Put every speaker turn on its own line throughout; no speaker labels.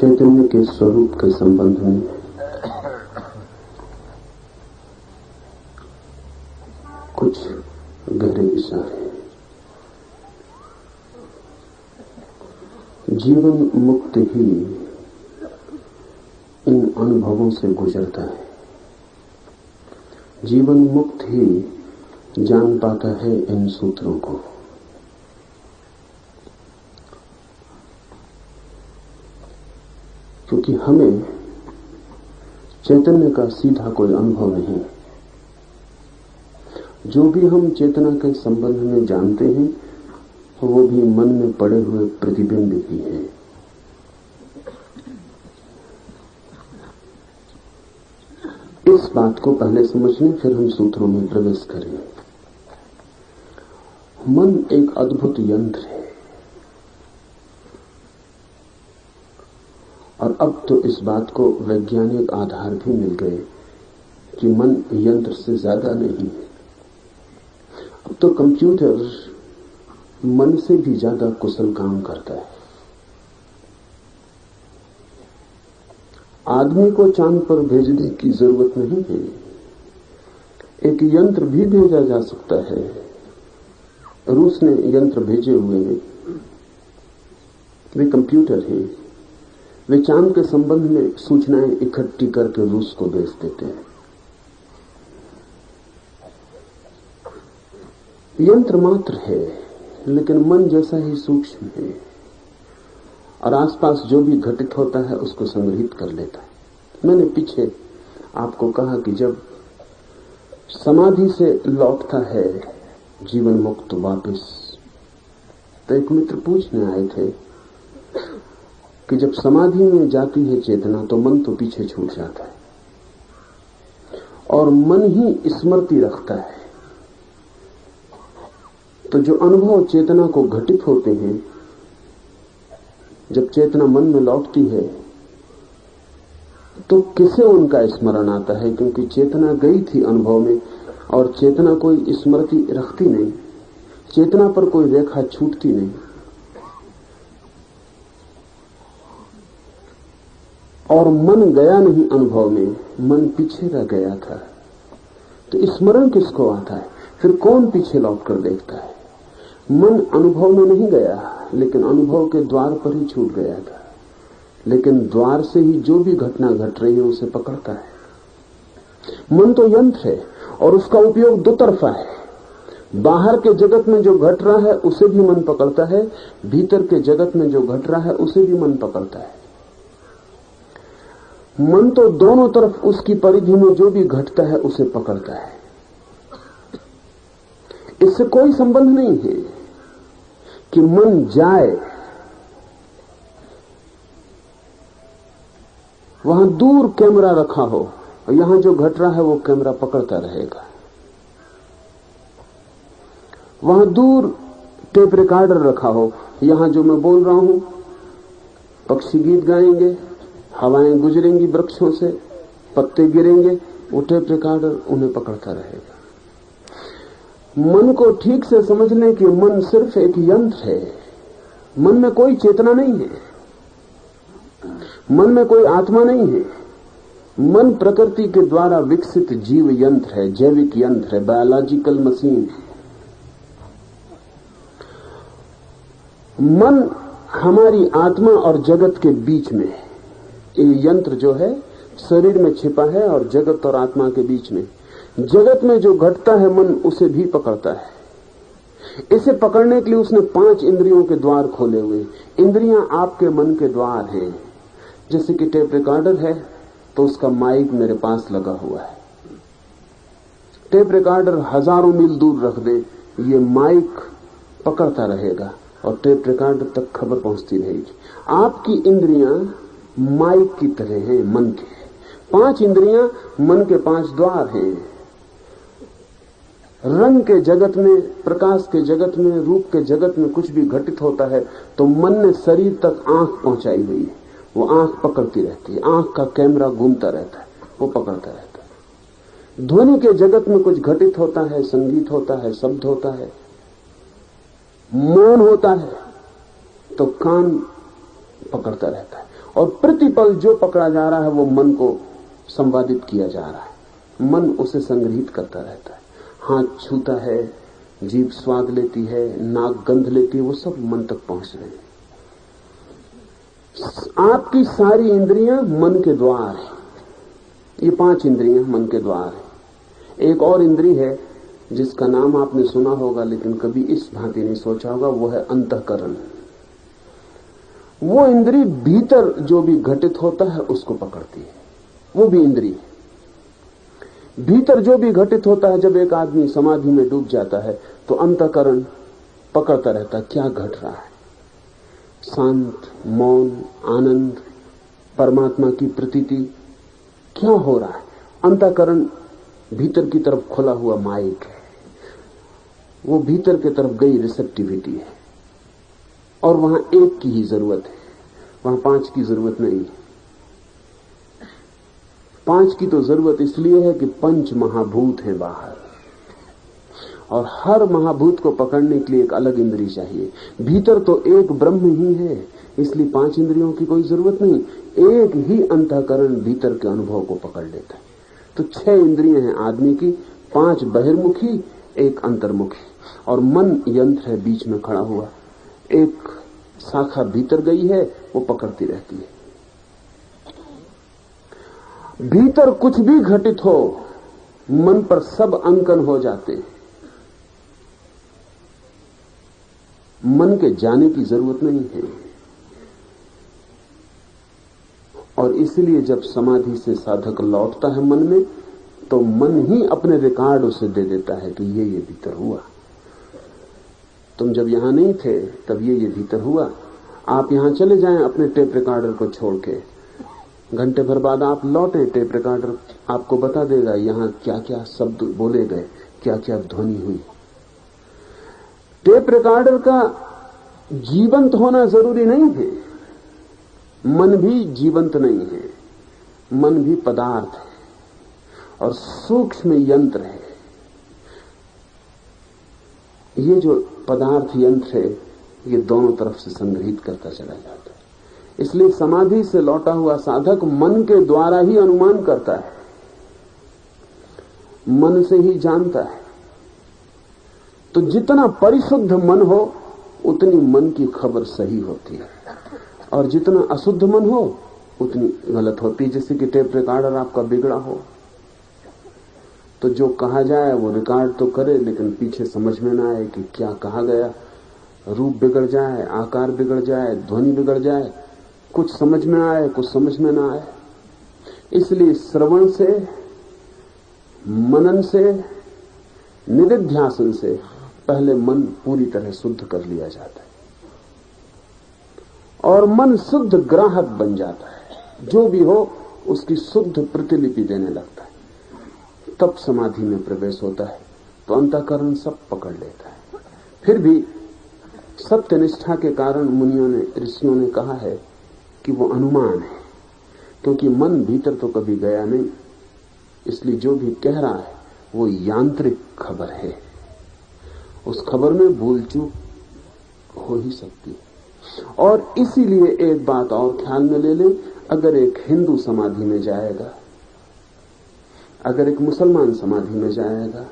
चैतन्य के स्वरूप के संबंध में कुछ गहरे विचार हैं। जीवन मुक्त ही इन अनुभवों से गुजरता है। जीवन मुक्त ही जान पाता है इन सूत्रों को। क्योंकि हमें चैतन्य का सीधा कोई अनुभव नहीं। जो भी हम चेतना के संबंध में जानते हैं वो भी मन में पड़े हुए प्रतिबिंब ही है। इस बात को पहले समझ लें, फिर हम सूत्रों में प्रवेश करें। मन एक अद्भुत यंत्र है और अब तो इस बात को वैज्ञानिक आधार भी मिल गए कि मन यंत्र से ज्यादा नहीं है। अब तो कंप्यूटर मन से भी ज्यादा कुशल काम करता है। आदमी को चांद पर भेजने की जरूरत नहीं है, एक यंत्र भी भेजा जा सकता है। रूस ने यंत्र भेजे हुए हैं, वे कंप्यूटर हैं। वे चांद के संबंध में सूचनाएं इकट्ठी करके रूस को भेज देते हैं। यंत्र मात्र है, लेकिन मन जैसा ही सूक्ष्म है और आसपास जो भी घटित होता है उसको संग्रहित कर लेता है। मैंने पीछे आपको कहा कि जब समाधि से लौटता है जीवन मुक्त वापस, तो एक मित्र पूछने आए थे कि जब समाधि में जाती है चेतना तो मन तो पीछे छूट जाता है और मन ही स्मृति रखता है। तो जो अनुभव चेतना को घटित होते हैं, जब चेतना मन में लौटती है तो किसे उनका स्मरण आता है? क्योंकि चेतना गई थी अनुभव में और चेतना कोई स्मृति रखती नहीं, चेतना पर कोई रेखा छूटती नहीं। और मन गया नहीं अनुभव में, मन पीछे रह गया था। तो स्मरण किसको आता है? फिर कौन पीछे लौट कर देखता है? मन अनुभव में नहीं गया, लेकिन अनुभव के द्वार पर ही छूट गया था। लेकिन द्वार से ही जो भी घटना घट रही है उसे पकड़ता है। मन तो यंत्र है और उसका उपयोग दो तरफा है। बाहर के जगत में जो घट रहा है उसे भी मन पकड़ता है, भीतर के जगत में जो घट रहा है उसे भी मन पकड़ता है। मन तो दोनों तरफ उसकी परिधि में जो भी घटता है उसे पकड़ता है। इससे कोई संबंध नहीं है कि मन जाए, वहां दूर कैमरा रखा हो और यहां जो घट रहा है वो कैमरा पकड़ता रहेगा। वहां दूर टेप रिकॉर्डर रखा हो, यहां जो मैं बोल रहा हूं, पक्षी गीत गाएंगे, हवाएं गुजरेंगी वृक्षों से, पत्ते गिरेंगे, वो टेप रिकॉर्डर उन्हें पकड़ता रहेगा। मन को ठीक से समझ लें कि मन सिर्फ एक यंत्र है। मन में कोई चेतना नहीं है, मन में कोई आत्मा नहीं है। मन प्रकृति के द्वारा विकसित जीव यंत्र है, जैविक यंत्र है, बायोलॉजिकल मशीन है। मन हमारी आत्मा और जगत के बीच में है। ये यंत्र जो है शरीर में छिपा है और जगत और आत्मा के बीच में। जगत में जो घटता है मन उसे भी पकड़ता है। इसे पकड़ने के लिए उसने 5 इंद्रियों के द्वार खोले हुए। इंद्रियां आपके मन के द्वार हैं। जैसे कि टेप रिकॉर्डर है तो उसका माइक मेरे पास लगा हुआ है। टेप रिकॉर्डर हजारों मील दूर रख दे, ये माइक पकड़ता रहेगा और टेप रिकॉर्डर तक खबर पहुंचती रहेगी। आपकी इंद्रियां माइक की तरह हैं, मन के 5 इंद्रियां मन के 5 द्वार हैं। रंग के जगत में, प्रकाश के जगत में, रूप के जगत में कुछ भी घटित होता है तो मन ने शरीर तक आंख पहुंचाई हुई है, वो आंख पकड़ती रहती है। आंख का कैमरा घूमता रहता है, वो पकड़ता रहता है। ध्वनि के जगत में कुछ घटित होता है, संगीत होता है, शब्द होता है, मौन होता है, तो कान पकड़ता रहता है और प्रतिपल जो पकड़ा जा रहा है वो मन को संवादित किया जा रहा है। मन उसे संग्रहित करता रहता है। हाथ छूता है, जीभ स्वाद लेती है, नाक गंध लेती है, वो सब मन तक पहुंच रहे हैं। आपकी सारी इंद्रियां मन के द्वार है। ये 5 इंद्रियां मन के द्वार है। एक और इंद्री है जिसका नाम आपने सुना होगा लेकिन कभी इस भांति नहीं सोचा होगा, वो है अंतःकरण। वो इंद्री भीतर जो भी घटित होता है उसको पकड़ती है। वो भी इंद्री है। भीतर जो भी घटित होता है, जब एक आदमी समाधि में डूब जाता है तो अंतःकरण पकड़ता रहता है, क्या घट रहा है। शांत, मौन, आनंद, परमात्मा की प्रतीति, क्या हो रहा है। अंतःकरण भीतर की तरफ खुला हुआ माइक है। वो भीतर की तरफ गई रिसेप्टिविटी है। और वहां एक की ही जरूरत है, वहां 5 की जरूरत नहीं है। 5 की तो जरूरत इसलिए है कि 5 महाभूत हैं बाहर, और हर महाभूत को पकड़ने के लिए एक अलग इंद्री चाहिए। भीतर तो एक ब्रह्म ही है, इसलिए 5 इंद्रियों की कोई जरूरत नहीं। एक ही अंतःकरण भीतर के अनुभव को पकड़ लेता है। तो 6 इंद्रियां हैं आदमी की, 5 बहिर्मुखी, एक अंतर्मुखी, और मन यंत्र है बीच में खड़ा हुआ। एक शाखा भीतर गई है, वो पकड़ती रहती है। भीतर कुछ भी घटित हो, मन पर सब अंकन हो जाते हैं। मन के जाने की जरूरत नहीं है। और इसलिए जब समाधि से साधक लौटता है मन में, तो मन ही अपने रिकॉर्ड उसे दे देता है कि ये भीतर हुआ। तुम जब यहां नहीं थे तब ये भीतर हुआ। आप यहां चले जाएं अपने टेप रिकॉर्डर को छोड़ के, घंटे भर बाद आप लौटे, टेप रिकॉर्डर आपको बता देगा यहां क्या क्या शब्द बोले गए, क्या क्या ध्वनि हुई। टेप रिकॉर्डर का जीवंत होना जरूरी नहीं है। मन भी जीवंत नहीं है, मन भी पदार्थ है और सूक्ष्म यंत्र है। ये जो पदार्थ यंत्र है, ये दोनों तरफ से संग्रहित करता चला जाता है। इसलिए समाधि से लौटा हुआ साधक मन के द्वारा ही अनुमान करता है, मन से ही जानता है। तो जितना परिशुद्ध मन हो उतनी मन की खबर सही होती है, और जितना अशुद्ध मन हो उतनी गलत होती है। जैसे कि टेप रिकॉर्डर आपका बिगड़ा हो तो जो कहा जाए वो रिकॉर्ड तो करे, लेकिन पीछे समझ में ना आए कि क्या कहा गया। रूप बिगड़ जाए, आकार बिगड़ जाए, ध्वनि बिगड़ जाए, कुछ समझ में आए, कुछ समझ में ना आए। इसलिए श्रवण से, मनन से, निधिध्यासन से पहले मन पूरी तरह शुद्ध कर लिया जाता है, और मन शुद्ध ग्राहक बन जाता है। जो भी हो उसकी शुद्ध प्रतिलिपि देने लगता है। तब समाधि में प्रवेश होता है तो अंतःकरण सब पकड़ लेता है। फिर भी सत्यनिष्ठा के कारण मुनियों ने, ऋषियों ने कहा है कि वो अनुमान है, क्योंकि मन भीतर तो कभी गया नहीं। इसलिए जो भी कह रहा है वो यांत्रिक खबर है, उस खबर में भूल चूक हो ही सकती है। और इसीलिए एक बात और ख्याल में ले लें, अगर एक हिंदू समाधि में जाएगा, अगर एक मुसलमान समाधि में जाएगा,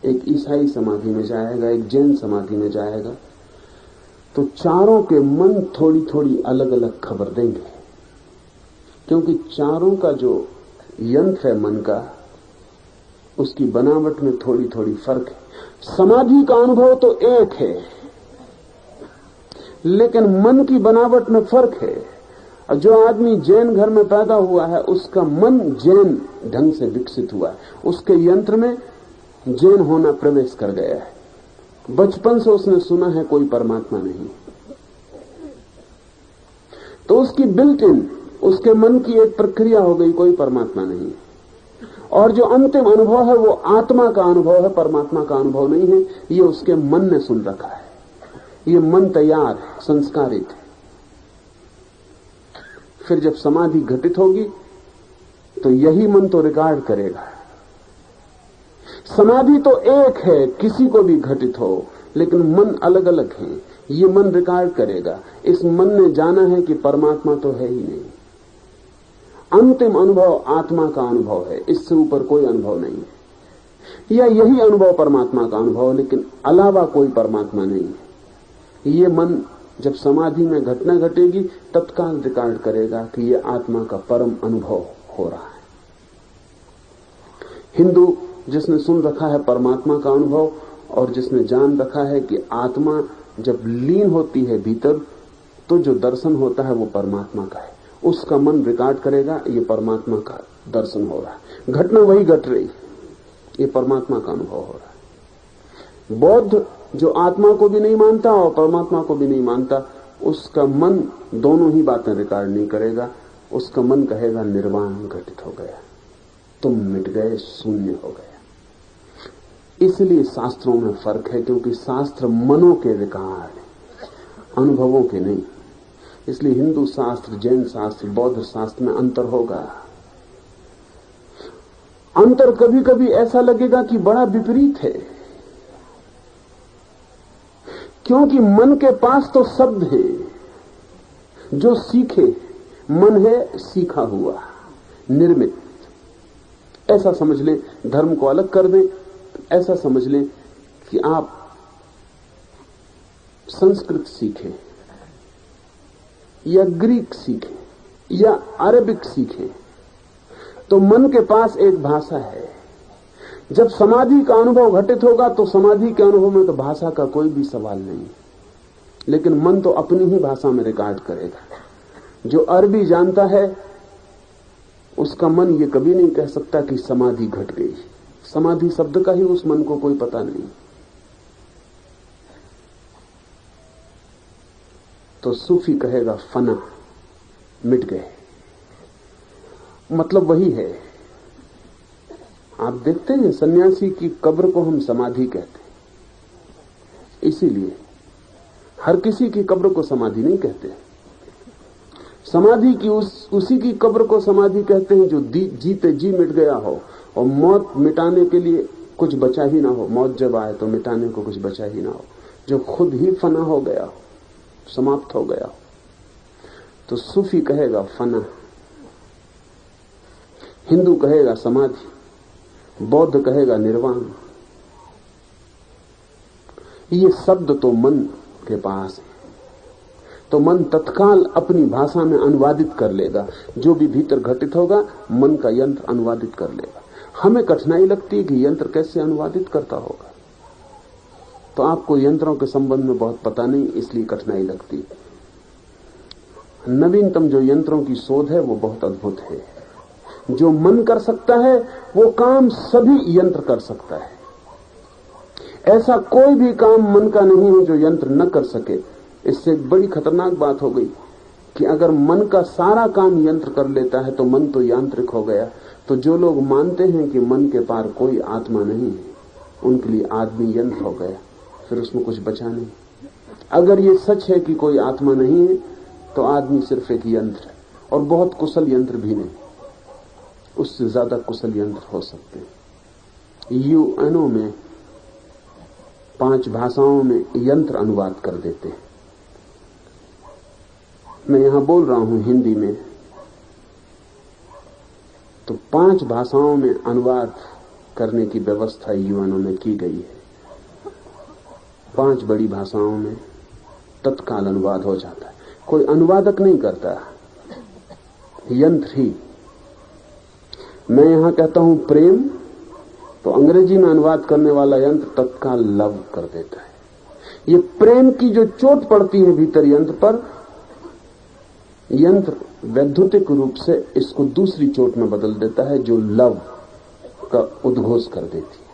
एक ईसाई समाधि में जाएगा, एक जैन समाधि में जाएगा, तो चारों के मन थोड़ी थोड़ी अलग अलग खबर देंगे, क्योंकि चारों का जो यंत्र है मन का, उसकी बनावट में थोड़ी थोड़ी फर्क है। समाधि का अनुभव तो एक है, लेकिन मन की बनावट में फर्क है। और जो आदमी जैन घर में पैदा हुआ है, उसका मन जैन ढंग से विकसित हुआ है, उसके यंत्र में जैन होना प्रवेश कर गया है। बचपन से उसने सुना है कोई परमात्मा नहीं, तो उसकी बिल्ट इन, उसके मन की एक प्रक्रिया हो गई, कोई परमात्मा नहीं। और जो अंतिम अनुभव है वो आत्मा का अनुभव है, परमात्मा का अनुभव नहीं है। ये उसके मन ने सुन रखा है, ये मन तैयार है, संस्कारित है। फिर जब समाधि घटित होगी तो यही मन तो रिकॉर्ड करेगा। समाधि तो एक है, किसी को भी घटित हो, लेकिन मन अलग अलग है। ये मन रिकॉर्ड करेगा। इस मन ने जाना है कि परमात्मा तो है ही नहीं, अंतिम अनुभव आत्मा का अनुभव है, इससे ऊपर कोई अनुभव नहीं है। या यही अनुभव परमात्मा का अनुभव, लेकिन अलावा कोई परमात्मा नहीं है। ये मन जब समाधि में घटना घटेगी तत्काल रिकॉर्ड करेगा कि ये आत्मा का परम अनुभव हो रहा है। हिंदू जिसने सुन रखा है परमात्मा का अनुभव और जिसने जान रखा है कि आत्मा जब लीन होती है भीतर तो जो दर्शन होता है वो परमात्मा का है, उसका मन रिकॉर्ड करेगा ये परमात्मा का दर्शन हो रहा है, घटना वही घट रही, ये परमात्मा का अनुभव हो रहा है। बौद्ध जो आत्मा को भी नहीं मानता और परमात्मा को भी नहीं मानता, उसका मन दोनों ही बातें रिकॉर्ड नहीं करेगा, उसका मन कहेगा निर्वाण घटित हो गया, तुम मिट गए, शून्य हो गया। इसलिए शास्त्रों में फर्क है, क्योंकि शास्त्र मनों के रिकॉर्ड है, अनुभवों के नहीं। इसलिए हिंदू शास्त्र, जैन शास्त्र, बौद्ध शास्त्र में अंतर होगा। अंतर कभी कभी ऐसा लगेगा कि बड़ा विपरीत है, क्योंकि मन के पास तो शब्द है जो सीखे, मन है सीखा हुआ, निर्मित। ऐसा समझ लें, धर्म को अलग कर दें, ऐसा समझ लें कि आप संस्कृत सीखें या ग्रीक सीखें या अरबिक सीखें, तो मन के पास एक भाषा है। जब समाधि का अनुभव घटित होगा तो समाधि के अनुभव में तो भाषा का कोई भी सवाल नहीं, लेकिन मन तो अपनी ही भाषा में रिकॉर्ड करेगा। जो अरबी जानता है उसका मन ये कभी नहीं कह सकता कि समाधि घट गई। समाधि शब्द का ही उस मन को कोई पता नहीं। तो सूफी कहेगा फना, मिट गए, मतलब वही है। आप देखते हैं सन्यासी की कब्र को हम समाधि कहते हैं, इसीलिए हर किसी की कब्र को समाधि नहीं कहते। समाधि की उसी की कब्र को समाधि कहते हैं जो जीते जी मिट गया हो और मौत मिटाने के लिए कुछ बचा ही ना हो। मौत जब आए तो मिटाने को कुछ बचा ही ना हो, जो खुद ही फना हो गया हो, समाप्त हो गया हो। तो सूफी कहेगा फना, हिंदू कहेगा समाधि, बौद्ध कहेगा निर्वाण। ये शब्द तो मन के पास है, तो मन तत्काल अपनी भाषा में अनुवादित कर लेगा। जो भी भीतर घटित होगा मन का यंत्र अनुवादित कर लेगा। हमें कठिनाई लगती है कि यंत्र कैसे अनुवादित करता होगा, तो आपको यंत्रों के संबंध में बहुत पता नहीं, इसलिए कठिनाई लगती है। नवीनतम जो यंत्रों की शोध है वो बहुत अद्भुत है। जो मन कर सकता है वो काम सभी यंत्र कर सकता है। ऐसा कोई भी काम मन का नहीं है जो यंत्र न कर सके। इससे एक बड़ी खतरनाक बात हो गई कि अगर मन का सारा काम यंत्र कर लेता है तो मन तो यांत्रिक हो गया। तो जो लोग मानते हैं कि मन के पार कोई आत्मा नहीं है, उनके लिए आदमी यंत्र हो गया, फिर उसमें कुछ बचा नहीं। अगर ये सच है कि कोई आत्मा नहीं है तो आदमी सिर्फ एक यंत्र है, और बहुत कुशल यंत्र भी नहीं, उससे ज्यादा कुशल यंत्र हो सकते हैं। यूएनओ में 5 भाषाओं में यंत्र अनुवाद कर देते हैं। मैं यहां बोल रहा हूं हिंदी में, तो 5 भाषाओं में अनुवाद करने की व्यवस्था यूएनओ में की गई है। 5 बड़ी भाषाओं में तत्काल अनुवाद हो जाता है। कोई अनुवादक नहीं करता, यंत्र ही। मैं यहां कहता हूं प्रेम, तो अंग्रेजी में अनुवाद करने वाला यंत्र तत्काल लव कर देता है। ये प्रेम की जो चोट पड़ती है भीतर यंत्र पर, यंत्र वैद्युतिक रूप से इसको दूसरी चोट में बदल देता है जो लव का उद्घोष कर देती है।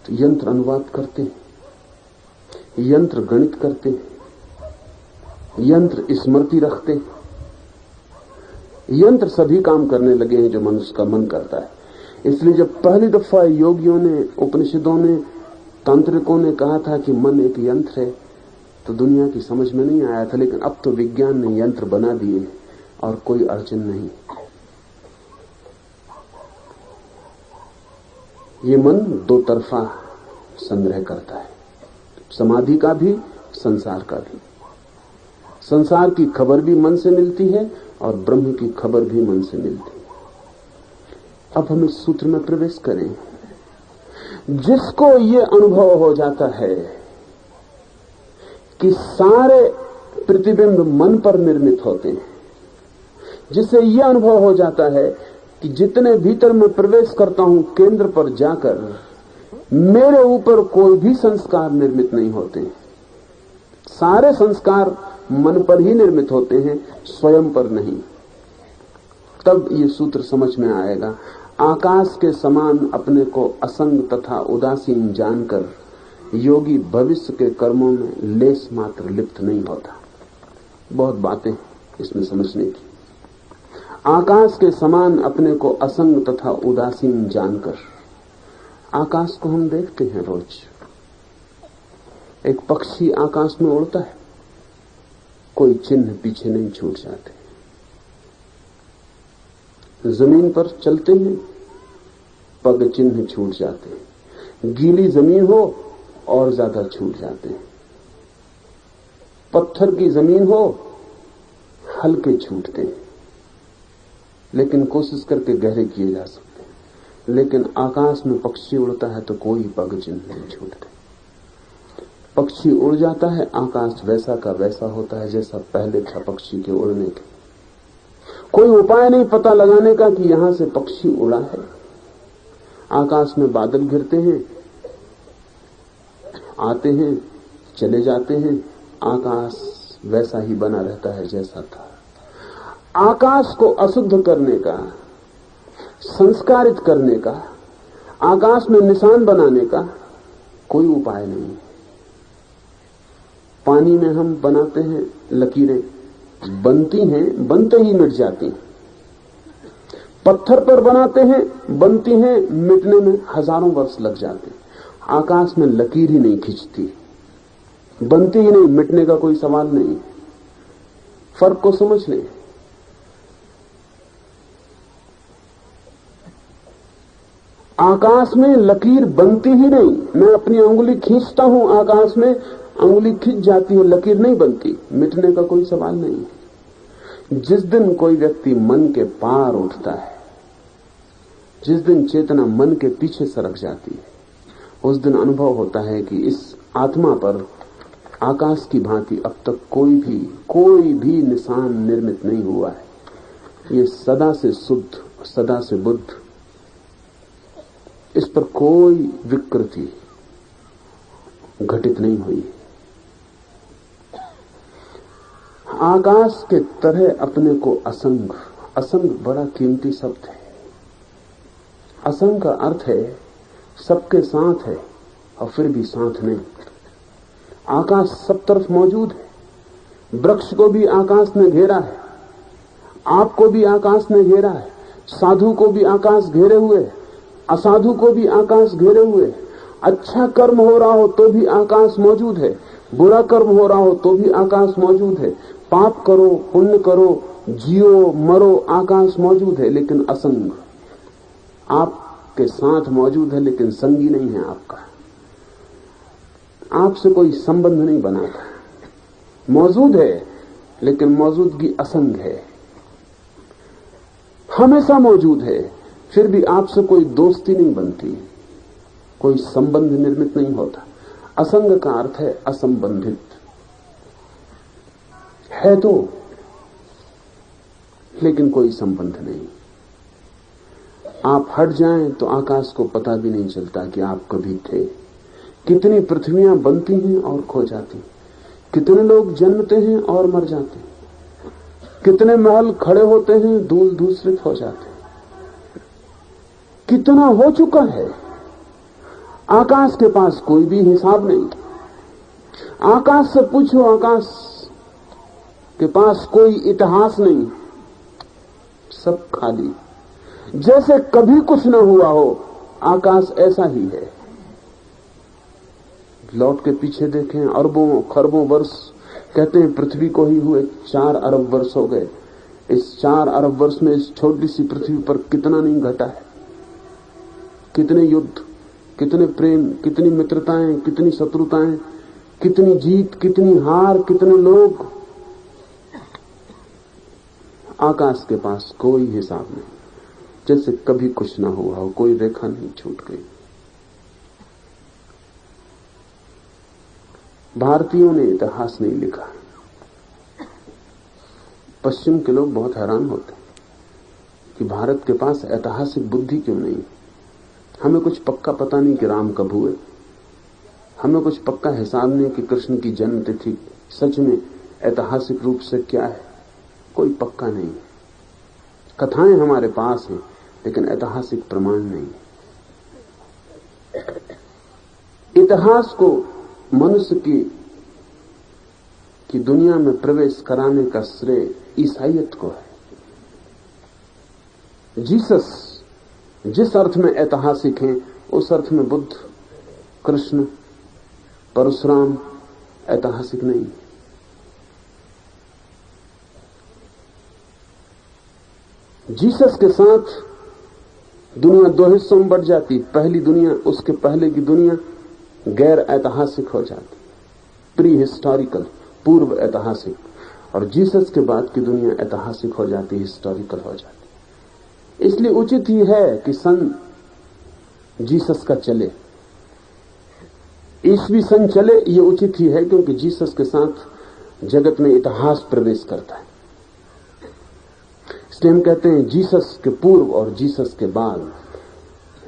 तो यंत्र अनुवाद करते हैं, यंत्र गणित करते हैं, यंत्र स्मृति रखते हैं, यंत्र सभी काम करने लगे हैं जो मनुष्य का मन करता है। इसलिए जब पहली दफा योगियों ने, उपनिषदों ने, तांत्रिकों ने कहा था कि मन एक यंत्र है, तो दुनिया की समझ में नहीं आया था। लेकिन अब तो विज्ञान ने यंत्र बना दिए और कोई अड़चन नहीं। ये मन 2 तरफा संग्रह करता है, समाधि का भी, संसार का भी। संसार की खबर भी मन से मिलती है और ब्रह्म की खबर भी मन से मिलती है। अब हम इस सूत्र में प्रवेश करें। जिसको ये अनुभव हो जाता है कि सारे प्रतिबिंब मन पर निर्मित होते हैं, जिससे यह अनुभव हो जाता है कि जितने भीतर मैं प्रवेश करता हूं केंद्र पर जाकर मेरे ऊपर कोई भी संस्कार निर्मित नहीं होते, सारे संस्कार मन पर ही निर्मित होते हैं, स्वयं पर नहीं, तब ये सूत्र समझ में आएगा। आकाश के समान अपने को असंग तथा उदासीन जानकर योगी भविष्य के कर्मों में लेस मात्र लिप्त नहीं होता। बहुत बातें इसमें समझने की। आकाश के समान अपने को असंग तथा उदासीन जानकर, आकाश को हम देखते हैं रोज। एक पक्षी आकाश में उड़ता है, कोई चिन्ह पीछे नहीं छूट जाते। जमीन पर चलते हैं, पग चिन्ह छूट जाते हैं। गीली जमीन हो और ज्यादा छूट जाते हैं। पत्थर की जमीन हो, हल्के छूटते हैं, लेकिन कोशिश करके गहरे किए जा सकते हैं। लेकिन आकाश में पक्षी उड़ता है तो कोई पग चिन्ह नहीं छूटते। पक्षी उड़ जाता है, आकाश वैसा का वैसा होता है जैसा पहले था पक्षी के उड़ने के। कोई उपाय नहीं पता लगाने का कि यहां से पक्षी उड़ा है। आकाश में बादल घिरते हैं, आते हैं, चले जाते हैं, आकाश वैसा ही बना रहता है जैसा था। आकाश को अशुद्ध करने का, संस्कारित करने का, आकाश में निशान बनाने का कोई उपाय नहीं। पानी में हम बनाते हैं लकीरें, बनती हैं, बनते ही मिट जाती हैं। पत्थर पर बनाते हैं, बनती हैं, मिटने में हजारों वर्ष लग जाते हैं। आकाश में लकीर ही नहीं खिंचती, बनती ही नहीं, मिटने का कोई सवाल नहीं। फर्क को समझ लें। आकाश में लकीर बनती ही नहीं। मैं अपनी अंगुली खींचता हूं, आकाश में अंगुली खिंच जाती है, लकीर नहीं बनती, मिटने का कोई सवाल नहीं। जिस दिन कोई व्यक्ति मन के पार उठता है, जिस दिन चेतना मन के पीछे सरक जाती है, उस दिन अनुभव होता है कि इस आत्मा पर आकाश की भांति अब तक कोई भी निशान निर्मित नहीं हुआ है। ये सदा से शुद्ध, सदा से बुद्ध, इस पर कोई विकृति घटित नहीं हुई। आकाश के तरह अपने को असंग, असंग बड़ा कीमती शब्द है। असंग का अर्थ है सबके साथ है और फिर भी साथ नहीं। आकाश सब तरफ मौजूद है। वृक्ष को भी आकाश ने घेरा है, आपको भी आकाश ने घेरा है, साधु को भी आकाश घेरे हुए है, असाधु को भी आकाश घेरे हुए है। अच्छा कर्म हो रहा हो तो भी आकाश मौजूद है, बुरा कर्म हो रहा हो तो भी आकाश मौजूद है। पाप करो, पुण्य करो, जियो मरो, आकाश मौजूद है, लेकिन असंग। आपके साथ मौजूद है लेकिन संगी नहीं है आपका। आपसे कोई संबंध नहीं बनाता। मौजूद है लेकिन मौजूदगी असंग है। हमेशा मौजूद है, फिर भी आपसे कोई दोस्ती नहीं बनती, कोई संबंध निर्मित नहीं होता। असंग का अर्थ है असंबंधित है तो, लेकिन कोई संबंध नहीं। आप हट जाएं तो आकाश को पता भी नहीं चलता कि आप कभी थे। कितनी पृथ्वियां बनती हैं और खो जाती, कितने लोग जन्मते हैं और मर जाते, कितने महल खड़े होते हैं, धूल धूसरित हो जाते। कितना हो चुका है। आकाश के पास कोई भी हिसाब नहीं। आकाश से पूछो, आकाश के पास कोई इतिहास नहीं, सब खाली, जैसे कभी कुछ न हुआ हो। आकाश ऐसा ही है। लौट के पीछे देखें, अरबों खरबों वर्ष, कहते हैं पृथ्वी को ही हुए 4 अरब वर्ष हो गए। इस 4 अरब वर्ष में इस छोटी सी पृथ्वी पर कितना नहीं घटा है। कितने युद्ध, कितने प्रेम, कितनी मित्रताएं, कितनी शत्रुताएं, कितनी जीत, कितनी हार, कितने लोग, आकाश के पास कोई हिसाब नहीं, जैसे कभी कुछ ना हुआ हो, कोई रेखा नहीं छूट गई। भारतीयों ने इतिहास नहीं लिखा। पश्चिम के लोग बहुत हैरान होते हैं कि भारत के पास ऐतिहासिक बुद्धि क्यों नहीं। हमें कुछ पक्का पता नहीं कि राम कब हुए, हमें कुछ पक्का हिसाब नहीं कि कृष्ण की जन्म तिथि सच में ऐतिहासिक रूप से क्या है, कोई पक्का नहीं। कथाएं हमारे पास हैं लेकिन ऐतिहासिक प्रमाण नहीं। इतिहास को मनुष्य की दुनिया में प्रवेश कराने का श्रेय ईसाइयत को है। जीसस जिस अर्थ में ऐतिहासिक हैं उस अर्थ में बुद्ध, कृष्ण, परशुराम ऐतिहासिक नहीं। जीसस के साथ दुनिया दो हिस्सों में बढ़ जाती। पहली दुनिया, उसके पहले की दुनिया गैर ऐतिहासिक हो जाती, प्री हिस्टोरिकल, पूर्व ऐतिहासिक, और जीसस के बाद की दुनिया ऐतिहासिक हो जाती, हिस्टोरिकल हो जाती। इसलिए उचित ही है कि सन जीसस का चले, ईस्वी सन चले, ये उचित ही है, क्योंकि जीसस के साथ जगत में इतिहास प्रवेश करता है। इसलिए हम कहते हैं जीसस के पूर्व और जीसस के बाद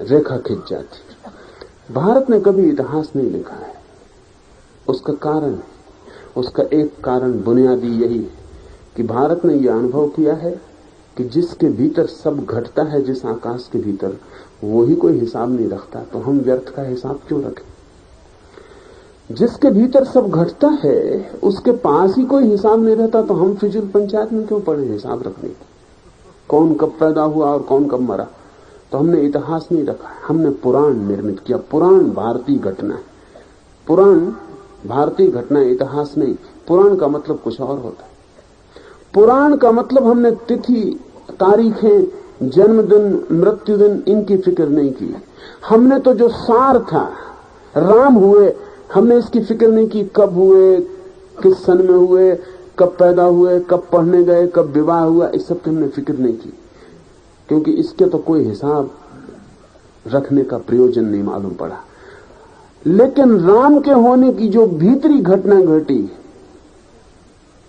रेखा खिंच जाती। भारत ने कभी इतिहास नहीं लिखा है। उसका कारण, उसका एक कारण बुनियादी यही है कि भारत ने यह अनुभव किया है कि जिसके भीतर सब घटता है, जिस आकाश के भीतर, वो ही कोई हिसाब नहीं रखता, तो हम व्यर्थ का हिसाब क्यों रखें। जिसके भीतर सब घटता है उसके पास ही कोई हिसाब नहीं रहता, तो हम फिजूल पंचायत में क्यों पड़े हिसाब रखने की। कौन कब पैदा हुआ और कौन कब मरा, तो हमने इतिहास नहीं रखा है, हमने पुराण निर्मित किया। पुराण भारतीय घटना है, पुराण भारतीय घटना, इतिहास नहीं। पुराण का मतलब कुछ और होता है। पुराण का मतलब हमने तिथि, तारीखें, जन्मदिन, मृत्यु दिन, इनकी फिक्र नहीं की। हमने तो जो सार था, राम हुए, हमने इसकी फिक्र नहीं की कब हुए, किस सन में हुए, कब पैदा हुए, कब पढ़ने गए, कब विवाह हुआ, इस सब की हमने फिक्र नहीं की, क्योंकि इसके तो कोई हिसाब रखने का प्रयोजन नहीं मालूम पड़ा। लेकिन राम के होने की जो भीतरी घटना घटी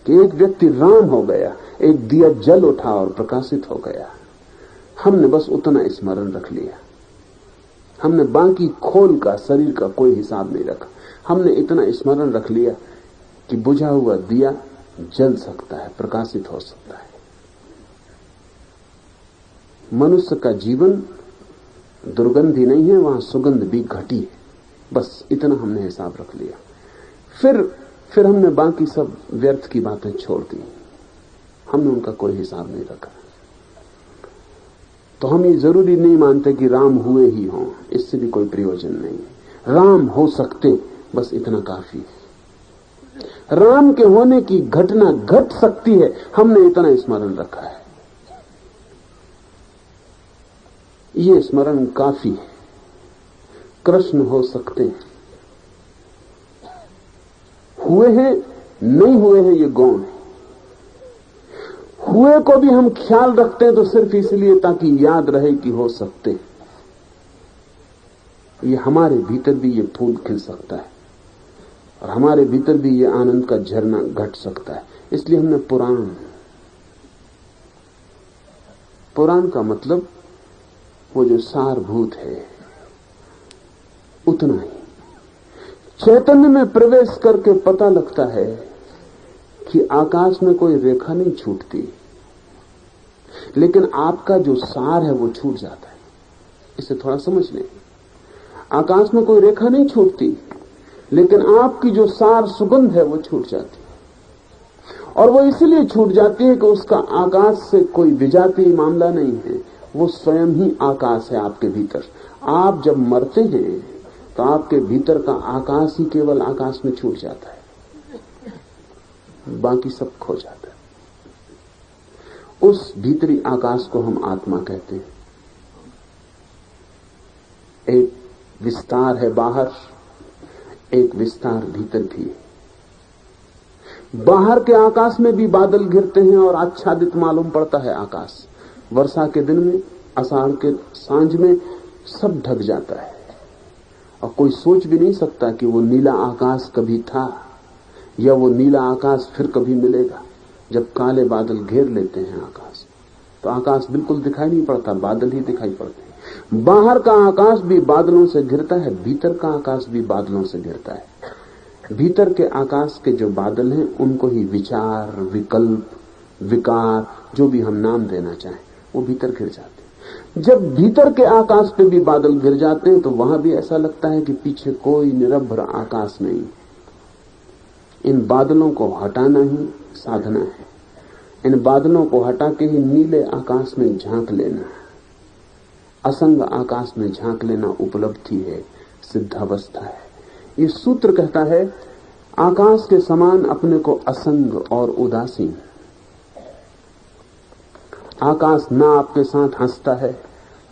कि एक व्यक्ति राम हो गया, एक दिया जल उठा और प्रकाशित हो गया, हमने बस उतना स्मरण रख लिया। हमने बाकी खोल का, शरीर का कोई हिसाब नहीं रखा। हमने इतना स्मरण रख लिया कि बुझा हुआ दिया जल सकता है, प्रकाशित हो सकता है। मनुष्य का जीवन दुर्गंधी नहीं है, वहां सुगंध भी घटी है, बस इतना हमने हिसाब रख लिया। फिर हमने बाकी सब व्यर्थ की बातें छोड़ दी, हमने उनका कोई हिसाब नहीं रखा। तो हम ये जरूरी नहीं मानते कि राम हुए ही हों, इससे भी कोई प्रयोजन नहीं। राम हो सकते, बस इतना काफी है। राम के होने की घटना घट सकती है, हमने इतना स्मरण रखा है, ये स्मरण काफी है। कृष्ण हो सकते हैं, हुए हैं, नहीं हुए हैं, ये गौण है। हुए को भी हम ख्याल रखते हैं तो सिर्फ इसलिए ताकि याद रहे कि हो सकते हैं। ये हमारे भीतर भी ये फूल खिल सकता है और हमारे भीतर भी ये आनंद का झरना घट सकता है। इसलिए हमने पुराण का मतलब वो जो सारभूत है उतना ही। चैतन्य में प्रवेश करके पता लगता है कि आकाश में कोई रेखा नहीं छूटती, लेकिन आपका जो सार है वो छूट जाता है। इसे थोड़ा समझ लें। आकाश में कोई रेखा नहीं छूटती, लेकिन आपकी जो सार सुगंध है वो छूट जाती है। और वो इसलिए छूट जाती है कि उसका आकाश से कोई विजातीय मामला नहीं है, वो स्वयं ही आकाश है आपके भीतर। आप जब मरते हैं तो आपके भीतर का आकाश ही केवल आकाश में छूट जाता है, बाकी सब खो जाता है। उस भीतरी आकाश को हम आत्मा कहते हैं। एक विस्तार है बाहर, एक विस्तार भीतर भी है। बाहर के आकाश में भी बादल घिरते हैं और आच्छादित मालूम पड़ता है आकाश। वर्षा के दिन में, आषाढ़ के सांझ में सब ढक जाता है और कोई सोच भी नहीं सकता कि वो नीला आकाश कभी था या वो नीला आकाश फिर कभी मिलेगा। जब काले बादल घेर लेते हैं आकाश, तो आकाश बिल्कुल दिखाई नहीं पड़ता, बादल ही दिखाई पड़ते हैं। बाहर का आकाश भी बादलों से घिरता है, भीतर का आकाश भी बादलों से घिरता है। भीतर के आकाश के जो बादल हैं उनको ही विचार, विकल्प, विकार, जो भी हम नाम देना चाहें, वो भीतर घिर जाते हैं। जब भीतर के आकाश पे भी बादल गिर जाते हैं तो वहां भी ऐसा लगता है कि पीछे कोई निरभ्र आकाश नहीं। इन बादलों को हटाना ही साधना है। इन बादलों को हटा के ही नीले आकाश में झांक लेना, असंग आकाश में झांक लेना उपलब्धि है, सिद्धावस्था है। ये सूत्र कहता है आकाश के समान अपने को असंग और उदासीन। आकाश ना आपके साथ हंसता है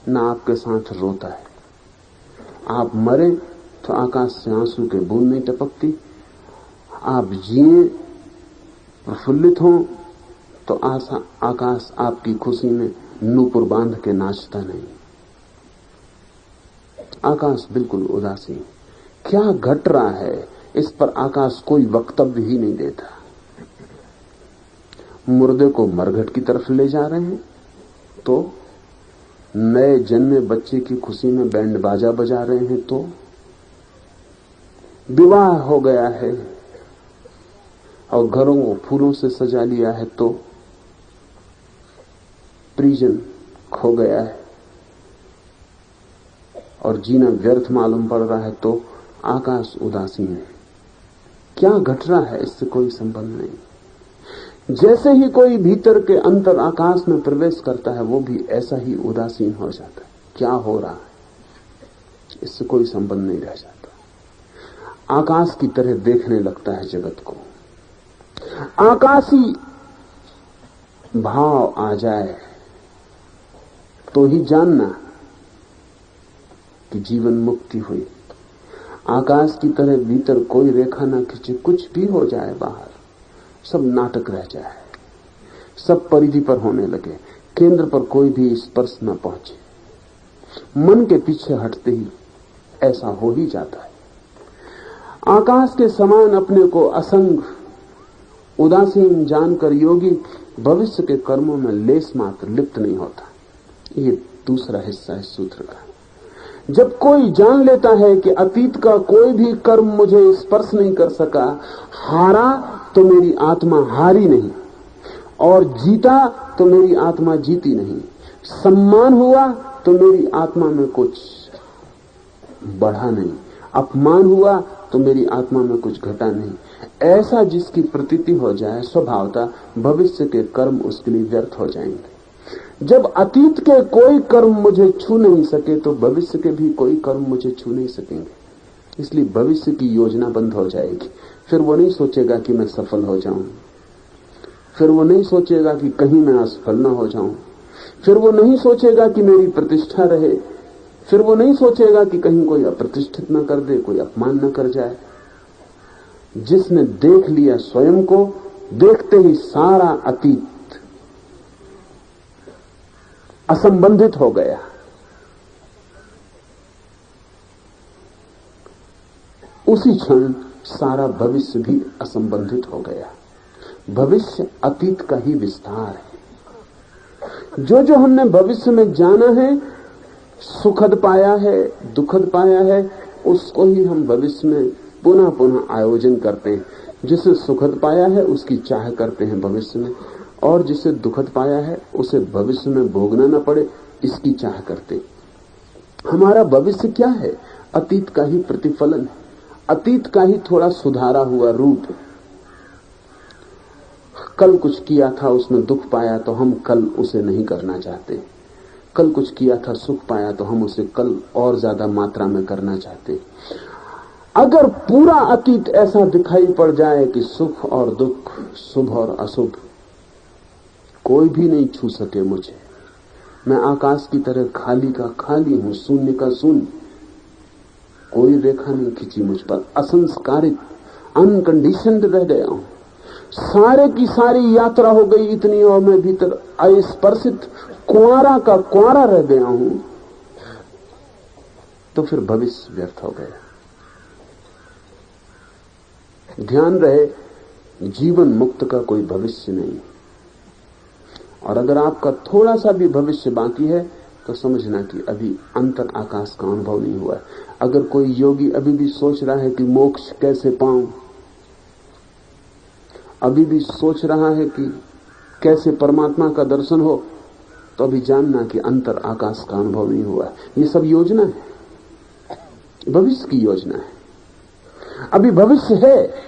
ना आपके साथ रोता है। आप मरे तो आकाश से आंसू के बूंद नहीं टपकती, आप जिए प्रफुल्लित हो तो आकाश आपकी खुशी में नूपुर बांध के नाचता नहीं। आकाश बिल्कुल उदासीन। क्या घट रहा है इस पर आकाश कोई वक्तव्य ही नहीं देता। मुर्दे को मरघट की तरफ ले जा रहे हैं तो, नए जन्मे बच्चे की खुशी में बैंड बाजा बजा रहे हैं तो, विवाह हो गया है और घरों को फूलों से सजा लिया है तो, प्रिजन खो गया है और जीना व्यर्थ मालूम पड़ रहा है तो आकाश उदासीन है। क्या घट रहा है इससे कोई संबंध नहीं। जैसे ही कोई भीतर के अंतर आकाश में प्रवेश करता है वो भी ऐसा ही उदासीन हो जाता है। क्या हो रहा है इससे कोई संबंध नहीं रह जाता। आकाश की तरह देखने लगता है जगत को। आकाशी भाव आ जाए तो ही जानना कि जीवन मुक्ति हुई। आकाश की तरह भीतर कोई रेखा ना खींचे, कुछ भी हो जाए बाहर, सब नाटक रह जाए, सब परिधि पर होने लगे, केंद्र पर कोई भी स्पर्श न पहुंचे। मन के पीछे हटते ही ऐसा हो ही जाता है। आकाश के समान अपने को असंग उदासीन जानकर योगी भविष्य के कर्मों में लेस मात्र लिप्त नहीं होता। ये दूसरा हिस्सा है सूत्र का। जब कोई जान लेता है कि अतीत का कोई भी कर्म मुझे स्पर्श नहीं कर सका, हारा तो मेरी आत्मा हारी नहीं और जीता तो मेरी आत्मा जीती नहीं, सम्मान हुआ तो मेरी आत्मा में कुछ बढ़ा नहीं, अपमान हुआ तो मेरी आत्मा में कुछ घटा नहीं, ऐसा जिसकी प्रतीति हो जाए स्वभावतः भविष्य के कर्म उसके लिए व्यर्थ हो जाएंगे। जब अतीत के कोई कर्म मुझे छू नहीं सके तो भविष्य के भी कोई कर्म मुझे छू नहीं सकेंगे। इसलिए भविष्य की योजना बंद हो जाएगी। फिर वो नहीं सोचेगा कि मैं सफल हो जाऊं, फिर वो नहीं सोचेगा कि कहीं मैं असफल ना हो जाऊं, फिर वो नहीं सोचेगा कि मेरी प्रतिष्ठा रहे, फिर वो नहीं सोचेगा कि कहीं कोई अप्रतिष्ठित ना कर दे, कोई अपमान ना कर जाए। जिसने देख लिया स्वयं को, देखते ही सारा अतीत असंबंधित हो गया। उसी क्षण सारा भविष्य भी असंबंधित हो गया। भविष्य अतीत का ही विस्तार है। जो जो हमने भविष्य में जाना है, सुखद पाया है, दुखद पाया है, उसको ही हम भविष्य में पुनः पुनः आयोजन करते हैं। जिसे सुखद पाया है उसकी चाह करते हैं भविष्य में, और जिसे दुखद पाया है उसे भविष्य में भोगना न पड़े इसकी चाह करते। हमारा भविष्य क्या है? अतीत का ही प्रतिफलन है, अतीत का ही थोड़ा सुधारा हुआ रूप। कल कुछ किया था उसमें दुख पाया तो हम कल उसे नहीं करना चाहते, कल कुछ किया था सुख पाया तो हम उसे कल और ज्यादा मात्रा में करना चाहते। अगर पूरा अतीत ऐसा दिखाई पड़ जाए कि सुख और दुख, शुभ और अशुभ कोई भी नहीं छू सके मुझे, मैं आकाश की तरह खाली का खाली हूं, शून्य का शून्य, कोई रेखा नहीं खिंची मुझ पर, असंस्कारित अनकंडीशनड रह गया हूं, सारे की सारी यात्रा हो गई इतनी और मैं भीतर अस्पर्शित कुंवारा का कुंवारा रह गया हूं, तो फिर भविष्य व्यर्थ हो गया। ध्यान रहे, जीवन मुक्त का कोई भविष्य नहीं। और अगर आपका थोड़ा सा भी भविष्य बाकी है तो समझना कि अभी अंतर आकाश का अनुभव नहीं हुआ है। अगर कोई योगी अभी भी सोच रहा है कि मोक्ष कैसे पाऊं, अभी भी सोच रहा है कि कैसे परमात्मा का दर्शन हो, तो अभी जानना कि अंतर आकाश का अनुभव नहीं हुआ है। ये सब योजना है, भविष्य की योजना है। अभी भविष्य है,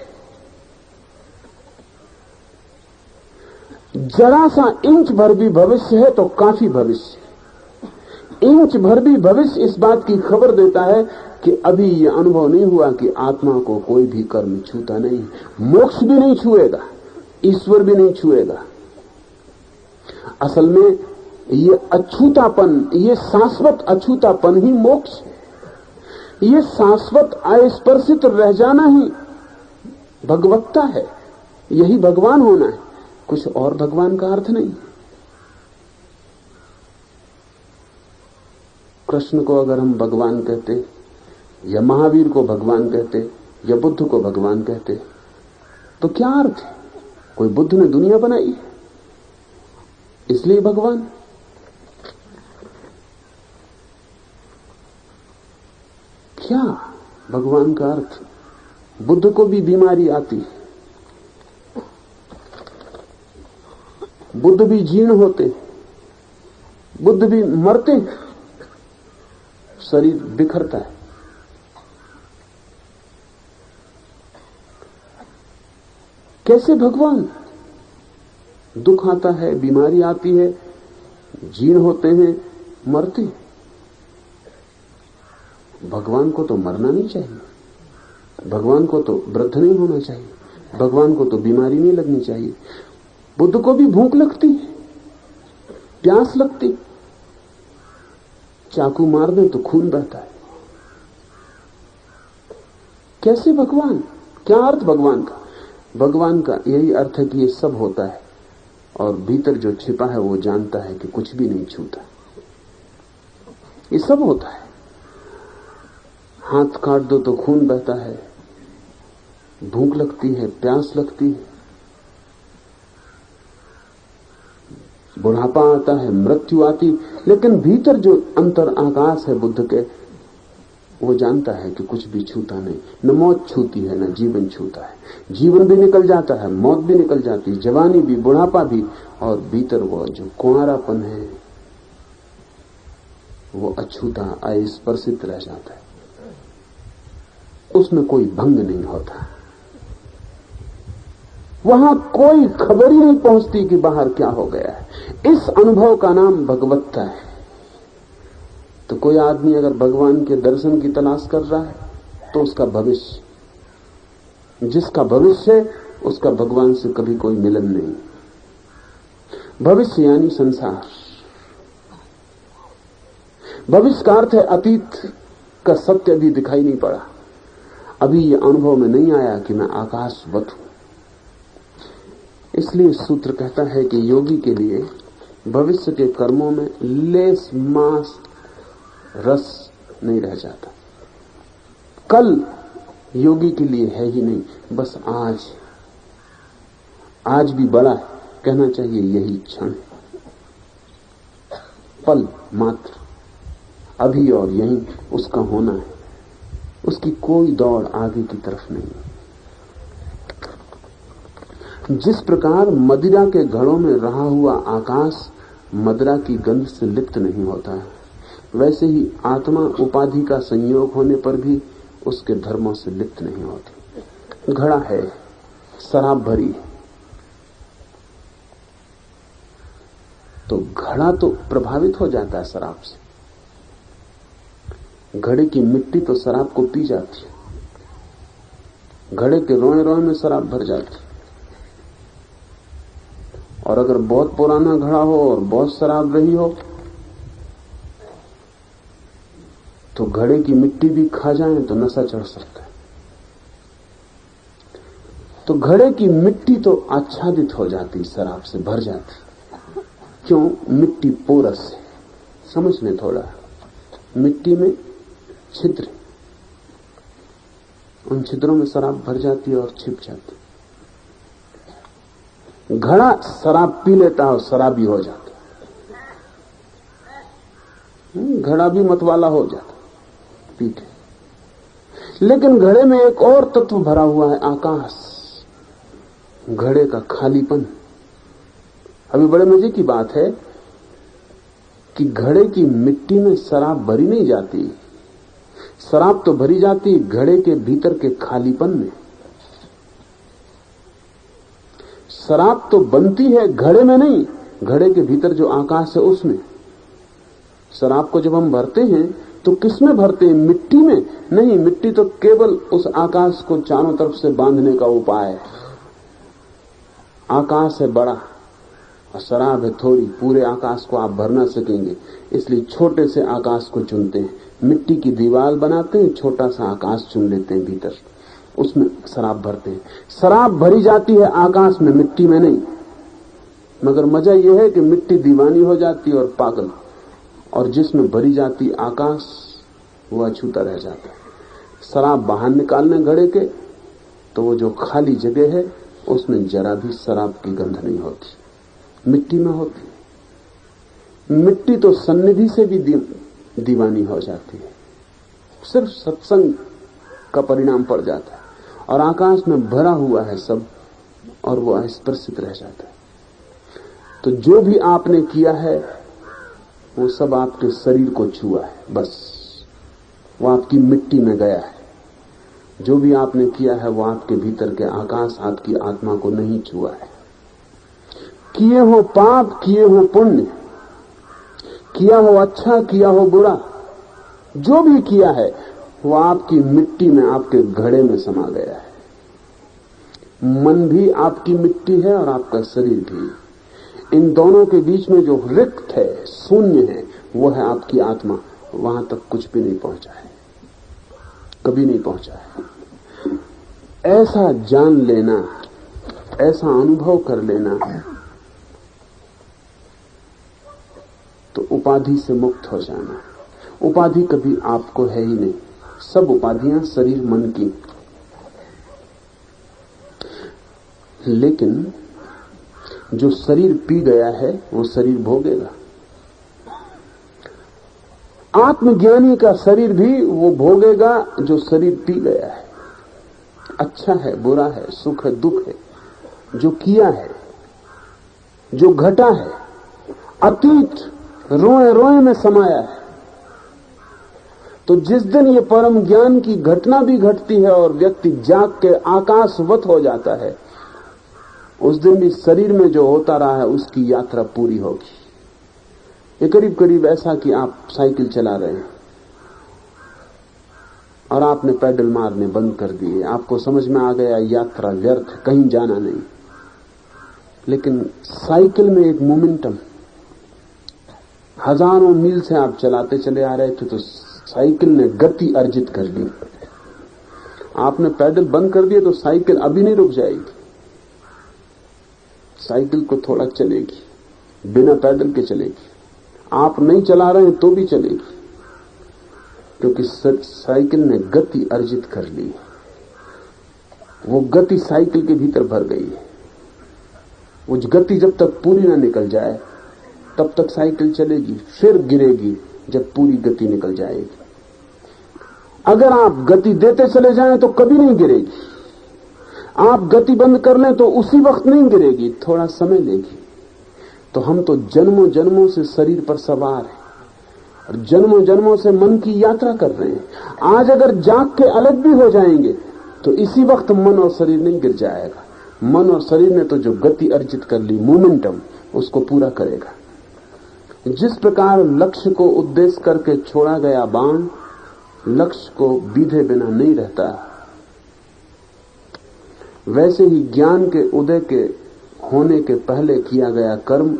जरा सा इंच भर भी भविष्य है तो काफी भविष्य। इंच भर भी भविष्य इस बात की खबर देता है कि अभी यह अनुभव नहीं हुआ कि आत्मा को कोई भी कर्म छूता नहीं, मोक्ष भी नहीं छुएगा, ईश्वर भी नहीं छुएगा। असल में ये अछूतापन, ये शाश्वत अछूतापन ही मोक्ष है। ये शाश्वत अस्पर्शित रह जाना ही भगवत्ता है, यही भगवान होना है, कुछ और भगवान का अर्थ नहीं। कृष्ण को अगर हम भगवान कहते, या महावीर को भगवान कहते, या बुद्ध को भगवान कहते, तो क्या अर्थ है? कोई बुद्ध ने दुनिया बनाई इसलिए भगवान? क्या भगवान का अर्थ? बुद्ध को भी बीमारी आती है, बुद्ध भी जीर्ण होते, बुद्ध भी मरते, शरीर बिखरता है। कैसे भगवान? दुख आता है, बीमारी आती है, जीर्ण होते हैं, मरते। भगवान को तो मरना नहीं चाहिए, भगवान को तो वृद्ध नहीं होना चाहिए, भगवान को तो बीमारी नहीं लगनी चाहिए। बुद्ध को भी भूख लगती, प्यास लगती, चाकू मार दे तो खून बहता है। कैसे भगवान? क्या अर्थ भगवान का? भगवान का यही अर्थ है कि ये सब होता है और भीतर जो छिपा है वो जानता है कि कुछ भी नहीं छूता। ये सब होता है, हाथ काट दो तो खून बहता है, भूख लगती है, प्यास लगती है, बुढ़ापा आता है, मृत्यु आती, लेकिन भीतर जो अंतर आकाश है बुद्ध के, वो जानता है कि कुछ भी छूता नहीं। न मौत छूती है, न जीवन छूता है। जीवन भी निकल जाता है, मौत भी निकल जाती है, जवानी भी, बुढ़ापा भी, और भीतर वो जो कुंवारापन है वो अछूता, अस्पर्शित रह जाता है। उसमें कोई भंग नहीं होता, वहां कोई खबर ही नहीं पहुंचती कि बाहर क्या हो गया है। इस अनुभव का नाम भगवत्ता है। तो कोई आदमी अगर भगवान के दर्शन की तलाश कर रहा है तो उसका भविष्य, जिसका भविष्य है उसका भगवान से कभी कोई मिलन नहीं। भविष्य यानी संसार। भविष्य का अर्थ है अतीत का सत्य अभी दिखाई नहीं पड़ा, अभी ये अनुभव में नहीं आया कि मैं आकाशवत हूं। इसलिए सूत्र कहता है कि योगी के लिए भविष्य के कर्मों में लेस मास रस नहीं रह जाता। कल योगी के लिए है ही नहीं, बस आज। आज भी बड़ा है, कहना चाहिए यही क्षण है, पल मात्र, अभी और यहीं उसका होना है। उसकी कोई दौड़ आगे की तरफ नहीं। जिस प्रकार मदिरा के घड़ों में रहा हुआ आकाश मदिरा की गंध से लिप्त नहीं होता है, वैसे ही आत्मा उपाधि का संयोग होने पर भी उसके धर्मों से लिप्त नहीं होती। घड़ा है, शराब भरी, तो घड़ा तो प्रभावित हो जाता है शराब से। घड़े की मिट्टी तो शराब को पी जाती है, घड़े के रोए रोए में शराब भर जाती है। और अगर बहुत पुराना घड़ा हो और बहुत शराब रही हो तो घड़े की मिट्टी भी खा जाए तो नशा चढ़ सकता है। तो घड़े की मिट्टी तो आच्छादित हो जाती, शराब से भर जाती। क्यों? मिट्टी पोरस है। समझ लें थोड़ा, मिट्टी में छिद्र, उन छिद्रों में शराब भर जाती है और छिप जाती। घड़ा शराब पी लेता है और शराबी हो जाता, घड़ा भी मतवाला हो जाता पी के। लेकिन घड़े में एक और तत्व भरा हुआ है, आकाश, घड़े का खालीपन। अभी बड़े मजे की बात है कि घड़े की मिट्टी में शराब भरी नहीं जाती, शराब तो भरी जाती घड़े के भीतर के खालीपन में। शराब तो बनती है घड़े में नहीं, घड़े के भीतर जो आकाश है उसमें। शराब को जब हम भरते हैं तो किसमें भरते हैं? मिट्टी में नहीं, मिट्टी तो केवल उस आकाश को चारों तरफ से बांधने का उपाय है। आकाश है बड़ा और शराब है थोड़ी, पूरे आकाश को आप भर ना सकेंगे, इसलिए छोटे से आकाश को चुनते हैं। मिट्टी की दीवार बनाते हैं, छोटा सा आकाश चुन लेते हैं भीतर, उसमें शराब भरते हैं। शराब भरी जाती है आकाश में, मिट्टी में नहीं। मगर मजा यह है कि मिट्टी दीवानी हो जाती और पागल, और जिसमें भरी जाती आकाश वो अछूता रह जाता है। शराब बाहर निकालने घड़े के तो वो जो खाली जगह है उसमें जरा भी शराब की गंध नहीं होती, मिट्टी में होती। मिट्टी तो सन्निधि से भी दीवानी हो जाती है, सिर्फ सत्संग का परिणाम पड़ जाता है, और आकाश में भरा हुआ है सब, और वो अस्पर्शित रह जाता है। तो जो भी आपने किया है वो सब आपके शरीर को छुआ है, बस वो आपकी मिट्टी में गया है। जो भी आपने किया है वो आपके भीतर के आकाश, आपकी आत्मा को नहीं छुआ है। किए हो पाप, किए हो पुण्य, किया हो अच्छा, किया हो बुरा, जो भी किया है वो आपकी मिट्टी में, आपके घड़े में समा गया है। मन भी आपकी मिट्टी है और आपका शरीर भी। इन दोनों के बीच में जो रिक्त है, शून्य है, वो है आपकी आत्मा। वहां तक कुछ भी नहीं पहुंचा है, कभी नहीं पहुंचा है। ऐसा जान लेना, ऐसा अनुभव कर लेना, तो उपाधि से मुक्त हो जाना। उपाधि कभी आपको है ही नहीं, सब उपाधियां शरीर मन की। लेकिन जो शरीर पी गया है वो शरीर भोगेगा। आत्मज्ञानी का शरीर भी वो भोगेगा जो शरीर पी गया है। अच्छा है, बुरा है, सुख है, दुख है, जो किया है, जो घटा है, अतीत रोए रोए में समाया है। तो जिस दिन ये परम ज्ञान की घटना भी घटती है और व्यक्ति जाग के आकाशवत हो जाता है, उस दिन भी शरीर में जो होता रहा है उसकी यात्रा पूरी होगी। ये करीब करीब ऐसा कि आप साइकिल चला रहे हैं और आपने पैडल मारने बंद कर दिए, आपको समझ में आ गया यात्रा व्यर्थ, कहीं जाना नहीं। लेकिन साइकिल में एक मोमेंटम, हजारों मील से आप चलाते चले आ रहे थे तो साइकिल ने गति अर्जित कर ली। आपने पैडल बंद कर दिया तो साइकिल अभी नहीं रुक जाएगी, साइकिल को थोड़ा चलेगी, बिना पैडल के चलेगी। आप नहीं चला रहे हैं तो भी चलेगी, क्योंकि साइकिल ने गति अर्जित कर ली। वो गति साइकिल के भीतर भर गई है। वो गति जब तक पूरी ना निकल जाए तब तक साइकिल चलेगी, फिर गिरेगी जब पूरी गति निकल जाएगी। अगर आप गति देते चले जाएं तो कभी नहीं गिरेगी, आप गति बंद कर लें तो उसी वक्त नहीं गिरेगी, थोड़ा समय लेगी। तो हम तो जन्मों जन्मों से शरीर पर सवार हैं और जन्मों जन्मों से मन की यात्रा कर रहे हैं। आज अगर जाग के अलग भी हो जाएंगे तो इसी वक्त मन और शरीर नहीं गिर जाएगा। मन और शरीर ने तो जो गति अर्जित कर ली, मोमेंटम, उसको पूरा करेगा। जिस प्रकार लक्ष्य को उद्देश्य करके छोड़ा गया बाण लक्ष्य को बीधे बिना नहीं रहता, वैसे ही ज्ञान के उदय के होने के पहले किया गया कर्म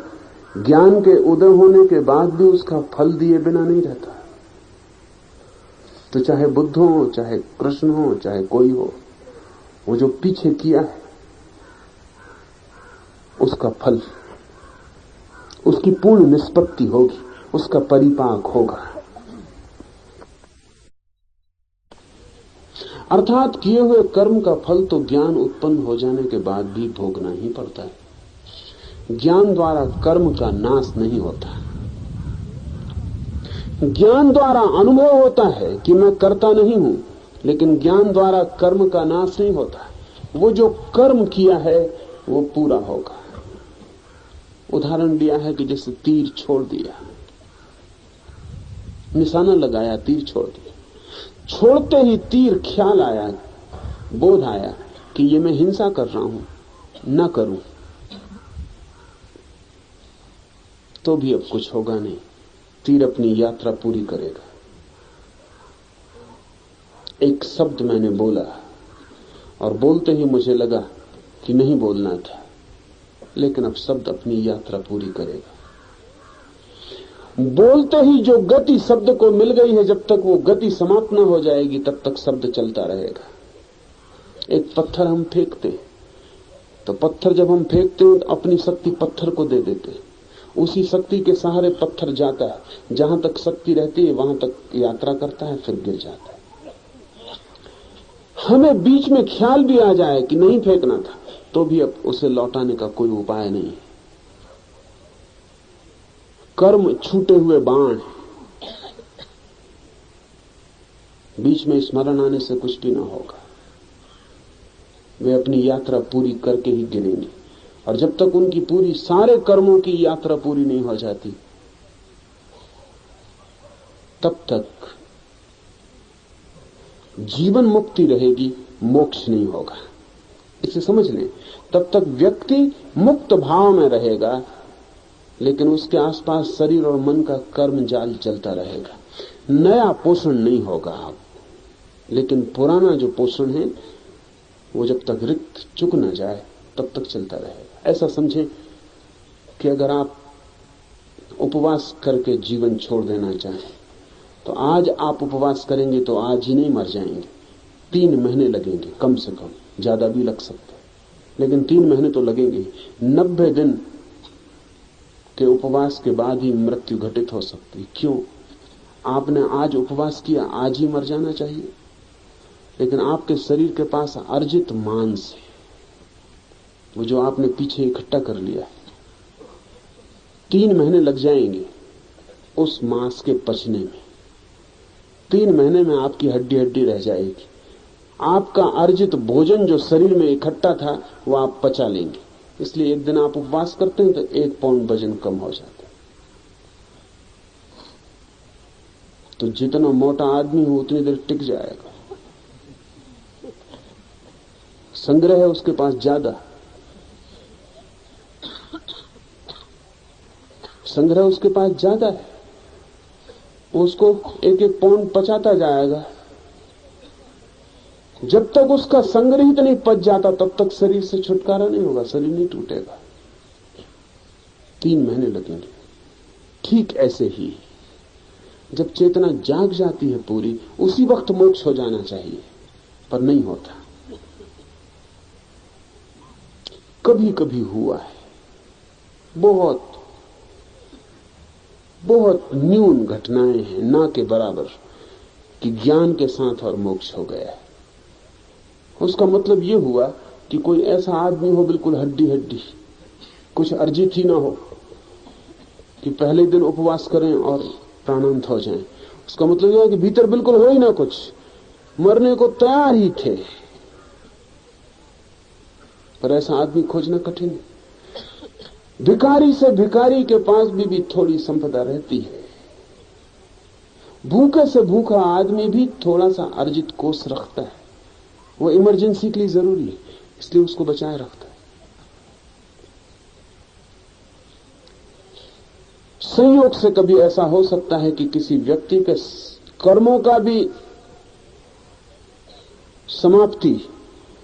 ज्ञान के उदय होने के बाद भी उसका फल दिए बिना नहीं रहता। तो चाहे बुद्ध हो, चाहे कृष्ण हो, चाहे कोई हो, वो जो पीछे किया है उसका फल, उसकी पूर्ण निष्पत्ति होगी, उसका परिपाक होगा। अर्थात किए हुए कर्म का फल तो ज्ञान उत्पन्न हो जाने के बाद भी भोगना ही पड़ता है। ज्ञान द्वारा कर्म का नाश नहीं होता। ज्ञान द्वारा अनुभव होता है कि मैं करता नहीं हूं, लेकिन ज्ञान द्वारा कर्म का नाश नहीं होता। वो जो कर्म किया है वो पूरा होगा। उदाहरण दिया है कि जैसे तीर छोड़ दिया, निशाना लगाया, तीर छोड़ दिया, छोड़ते ही तीर ख्याल आया, बोध आया कि ये मैं हिंसा कर रहा हूं, ना करूं, तो भी अब कुछ होगा नहीं। तीर अपनी यात्रा पूरी करेगा। एक शब्द मैंने बोला और बोलते ही मुझे लगा कि नहीं बोलना था, लेकिन अब शब्द अपनी यात्रा पूरी करेगा। बोलते ही जो गति शब्द को मिल गई है, जब तक वो गति समाप्त न हो जाएगी तब तक शब्द चलता रहेगा। एक पत्थर हम फेंकते, तो पत्थर जब हम फेंकते हैं तो अपनी शक्ति पत्थर को दे देते हैं। उसी शक्ति के सहारे पत्थर जाता है, जहां तक शक्ति रहती है वहां तक यात्रा करता है, फिर गिर जाता है। हमें बीच में ख्याल भी आ जाए कि नहीं फेंकना था, तो भी अब उसे लौटाने का कोई उपाय नहीं है। कर्म छूटे हुए बाण, बीच में स्मरण आने से कुछ भी ना होगा। वे अपनी यात्रा पूरी करके ही गिरेंगे, और जब तक उनकी पूरी सारे कर्मों की यात्रा पूरी नहीं हो जाती, तब तक जीवन मुक्ति रहेगी, मोक्ष नहीं होगा। इसे समझ लें। तब तक व्यक्ति मुक्त भाव में रहेगा, लेकिन उसके आसपास शरीर और मन का कर्म जाल चलता रहेगा। नया पोषण नहीं होगा अब, लेकिन पुराना जो पोषण है वो जब तक रिक्त चुक न जाए तब तक चलता रहेगा। ऐसा समझें कि अगर आप उपवास करके जीवन छोड़ देना चाहें, तो आज आप उपवास करेंगे तो आज ही नहीं मर जाएंगे। 3 महीने लगेंगे कम से कम, ज्यादा भी लग सकते हैं, लेकिन 3 महीने तो लगेंगे। 90 दिन के उपवास के बाद ही मृत्यु घटित हो सकती। क्यों? आपने आज उपवास किया, आज ही मर जाना चाहिए, लेकिन आपके शरीर के पास अर्जित मांस है, वो जो आपने पीछे इकट्ठा कर लिया है। 3 महीने लग जाएंगे उस मांस के पचने में। 3 महीने में आपकी हड्डी हड्डी रह जाएगी। आपका अर्जित भोजन जो शरीर में इकट्ठा था वो आप पचा लेंगे। इसलिए एक दिन आप उपवास करते हैं तो 1 पाउंड वजन कम हो जाता है। तो जितना मोटा आदमी हो उतनी देर टिक जाएगा। संग्रह है उसके पास ज्यादा, संग्रह उसके पास ज्यादा है, उसको 1-1 पाउंड पचाता जाएगा। जब तक उसका संग्रहित नहीं पच जाता तब तक शरीर से छुटकारा नहीं होगा, शरीर नहीं टूटेगा। 3 महीने लगेंगे। ठीक ऐसे ही जब चेतना जाग जाती है पूरी, उसी वक्त मोक्ष हो जाना चाहिए, पर नहीं होता। कभी कभी हुआ है, बहुत बहुत न्यून घटनाएं हैं, ना के बराबर, कि ज्ञान के साथ और मोक्ष हो गया है। उसका मतलब यह हुआ कि कोई ऐसा आदमी हो बिल्कुल हड्डी हड्डी, कुछ अर्जित ही ना हो, कि पहले दिन उपवास करें और प्राणांत हो जाएं। उसका मतलब यह है कि भीतर बिल्कुल हो ही ना कुछ, मरने को तैयार ही थे, पर ऐसा आदमी खोजना कठिन है। भिखारी से भिखारी के पास भी थोड़ी संपदा रहती है। भूखे से भूखा आदमी भी थोड़ा सा अर्जित कोष रखता है, वो इमरजेंसी के लिए जरूरी है, इसलिए उसको बचाए रखता है। संयोग से कभी ऐसा हो सकता है कि किसी व्यक्ति के कर्मों का भी समाप्ति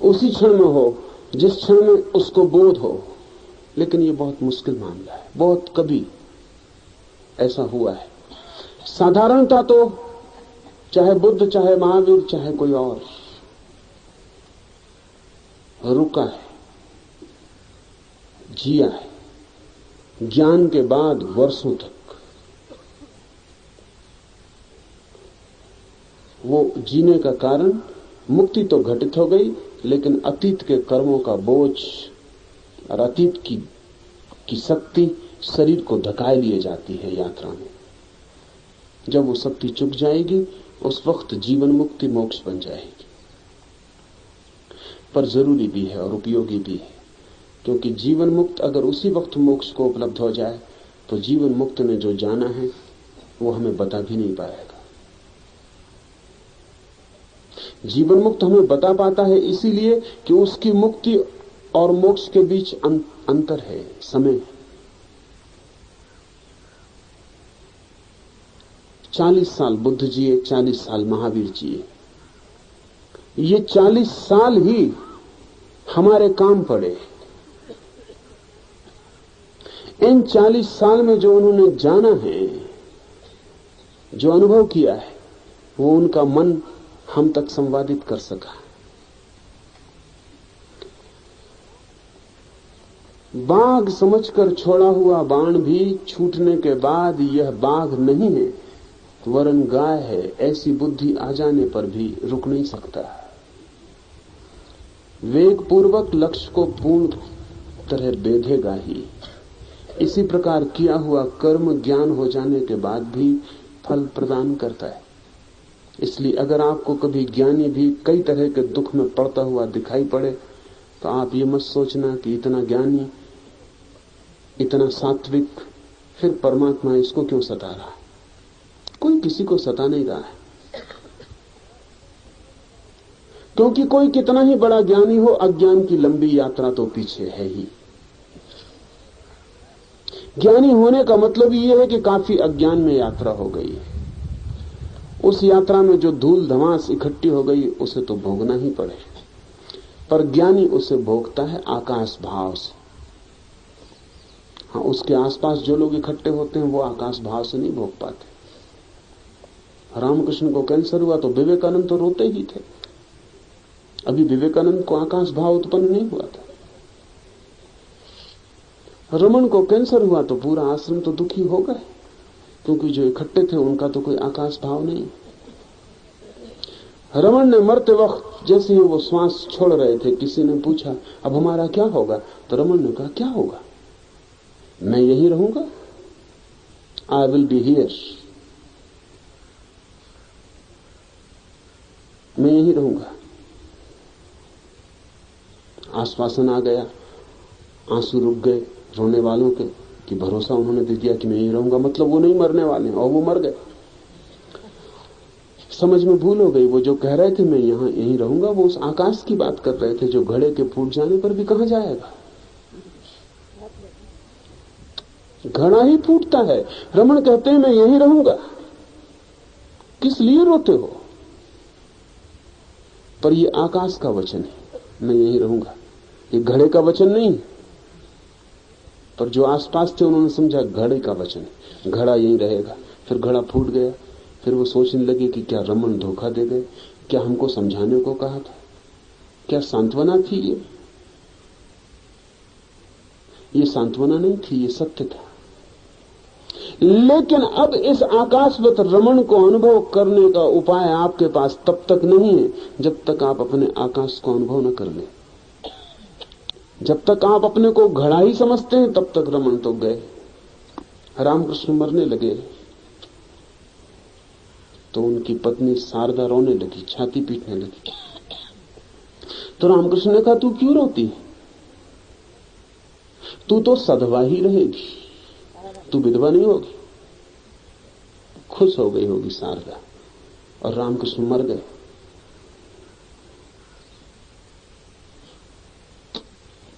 उसी क्षण में हो जिस क्षण में उसको बोध हो, लेकिन ये बहुत मुश्किल मामला है। बहुत कभी ऐसा हुआ है। साधारणता तो चाहे बुद्ध, चाहे महावीर, चाहे कोई और, रुका है, जिया है, ज्ञान के बाद वर्षों तक। वो जीने का कारण, मुक्ति तो घटित हो गई, लेकिन अतीत के कर्मों का बोझ और अतीत की शक्ति शरीर को धकाए लिए जाती है यात्रा में। जब वो शक्ति चुक जाएगी, उस वक्त जीवन मुक्ति मोक्ष बन जाएगी। पर जरूरी भी है और उपयोगी भी है, क्योंकि जीवन मुक्त अगर उसी वक्त मोक्ष को उपलब्ध हो जाए तो जीवन मुक्त ने जो जाना है वो हमें बता भी नहीं पाएगा। जीवन मुक्त हमें बता पाता है इसीलिए कि उसकी मुक्ति और मोक्ष के बीच अंतर है, समय। 40 साल बुद्ध जिए, 40 साल महावीर जिए। ये 40 साल ही हमारे काम पड़े। इन 40 साल में जो उन्होंने जाना है, जो अनुभव किया है, वो उनका मन हम तक संवादित कर सका। बाघ समझकर छोड़ा हुआ बाण भी छूटने के बाद यह बाघ नहीं है वरन गाय है, ऐसी बुद्धि आ जाने पर भी रुक नहीं सकता। वेग पूर्वक लक्ष्य को पूर्ण तरह बेधेगा ही। इसी प्रकार किया हुआ कर्म ज्ञान हो जाने के बाद भी फल प्रदान करता है। इसलिए अगर आपको कभी ज्ञानी भी कई तरह के दुख में पड़ता हुआ दिखाई पड़े तो आप ये मत सोचना कि इतना ज्ञानी, इतना सात्विक, फिर परमात्मा इसको क्यों सता रहा है। कोई किसी को सता नहीं रहा है, क्योंकि कोई कितना ही बड़ा ज्ञानी हो, अज्ञान की लंबी यात्रा तो पीछे है ही। ज्ञानी होने का मतलब यह है कि काफी अज्ञान में यात्रा हो गई है। उस यात्रा में जो धूल धमास इकट्ठी हो गई उसे तो भोगना ही पड़े, पर ज्ञानी उसे भोगता है आकाश भाव से। हाँ, उसके आसपास जो लोग इकट्ठे होते हैं वो आकाश भाव से नहीं भोग पाते। रामकृष्ण को कैंसर हुआ तो विवेकानंद तो रोते ही थे। अभी विवेकानंद को आकाश भाव उत्पन्न नहीं हुआ था। रमन को कैंसर हुआ तो पूरा आश्रम तो दुखी हो गए, क्योंकि जो इकट्ठे थे उनका तो कोई आकाश भाव नहीं। रमन ने मरते वक्त जैसे ही वो श्वास छोड़ रहे थे, किसी ने पूछा अब हमारा क्या होगा, तो रमन ने कहा क्या होगा, मैं यही रहूंगा, आई विल बी हियर, मैं यही रहूंगा। आश्वासन आ गया, आंसू रुक गए रोने वालों के कि भरोसा उन्होंने दे दिया कि मैं यही रहूंगा, मतलब वो नहीं मरने वाले और वो मर गए। समझ में भूल हो गई। वो जो कह रहे थे मैं यहां यहीं रहूंगा, वो उस आकाश की बात कर रहे थे जो घड़े के फूट जाने पर भी कहां जाएगा। घड़ा ही फूटता है। रमन कहते हैं मैं यहीं रहूंगा, किस लिए रोते हो, पर ये आकाश का वचन है, मैं यहीं रहूंगा, ये घड़े का वचन नहीं। पर जो आसपास थे उन्होंने समझा घड़े का वचन है, घड़ा यहीं रहेगा। फिर घड़ा फूट गया। फिर वो सोचने लगे कि क्या रमन धोखा दे गए, क्या हमको समझाने को कहा था, क्या सांत्वना थी ये सांत्वना नहीं थी, ये सत्य था। लेकिन अब इस आकाशवत रमण को अनुभव करने का उपाय आपके पास तब तक नहीं है जब तक आप अपने आकाश को अनुभव न कर लें। जब तक आप अपने को घड़ा ही समझते हैं तब तक रमण तो गए। रामकृष्ण मरने लगे तो उनकी पत्नी शारदा रोने लगी, छाती पीटने लगी। तो रामकृष्ण ने कहा तू क्यों रोती, तू तो सधवा ही रहेगी, तू विधवा नहीं होगी। खुश हो गई होगी शारदा और रामकृष्ण मर गए।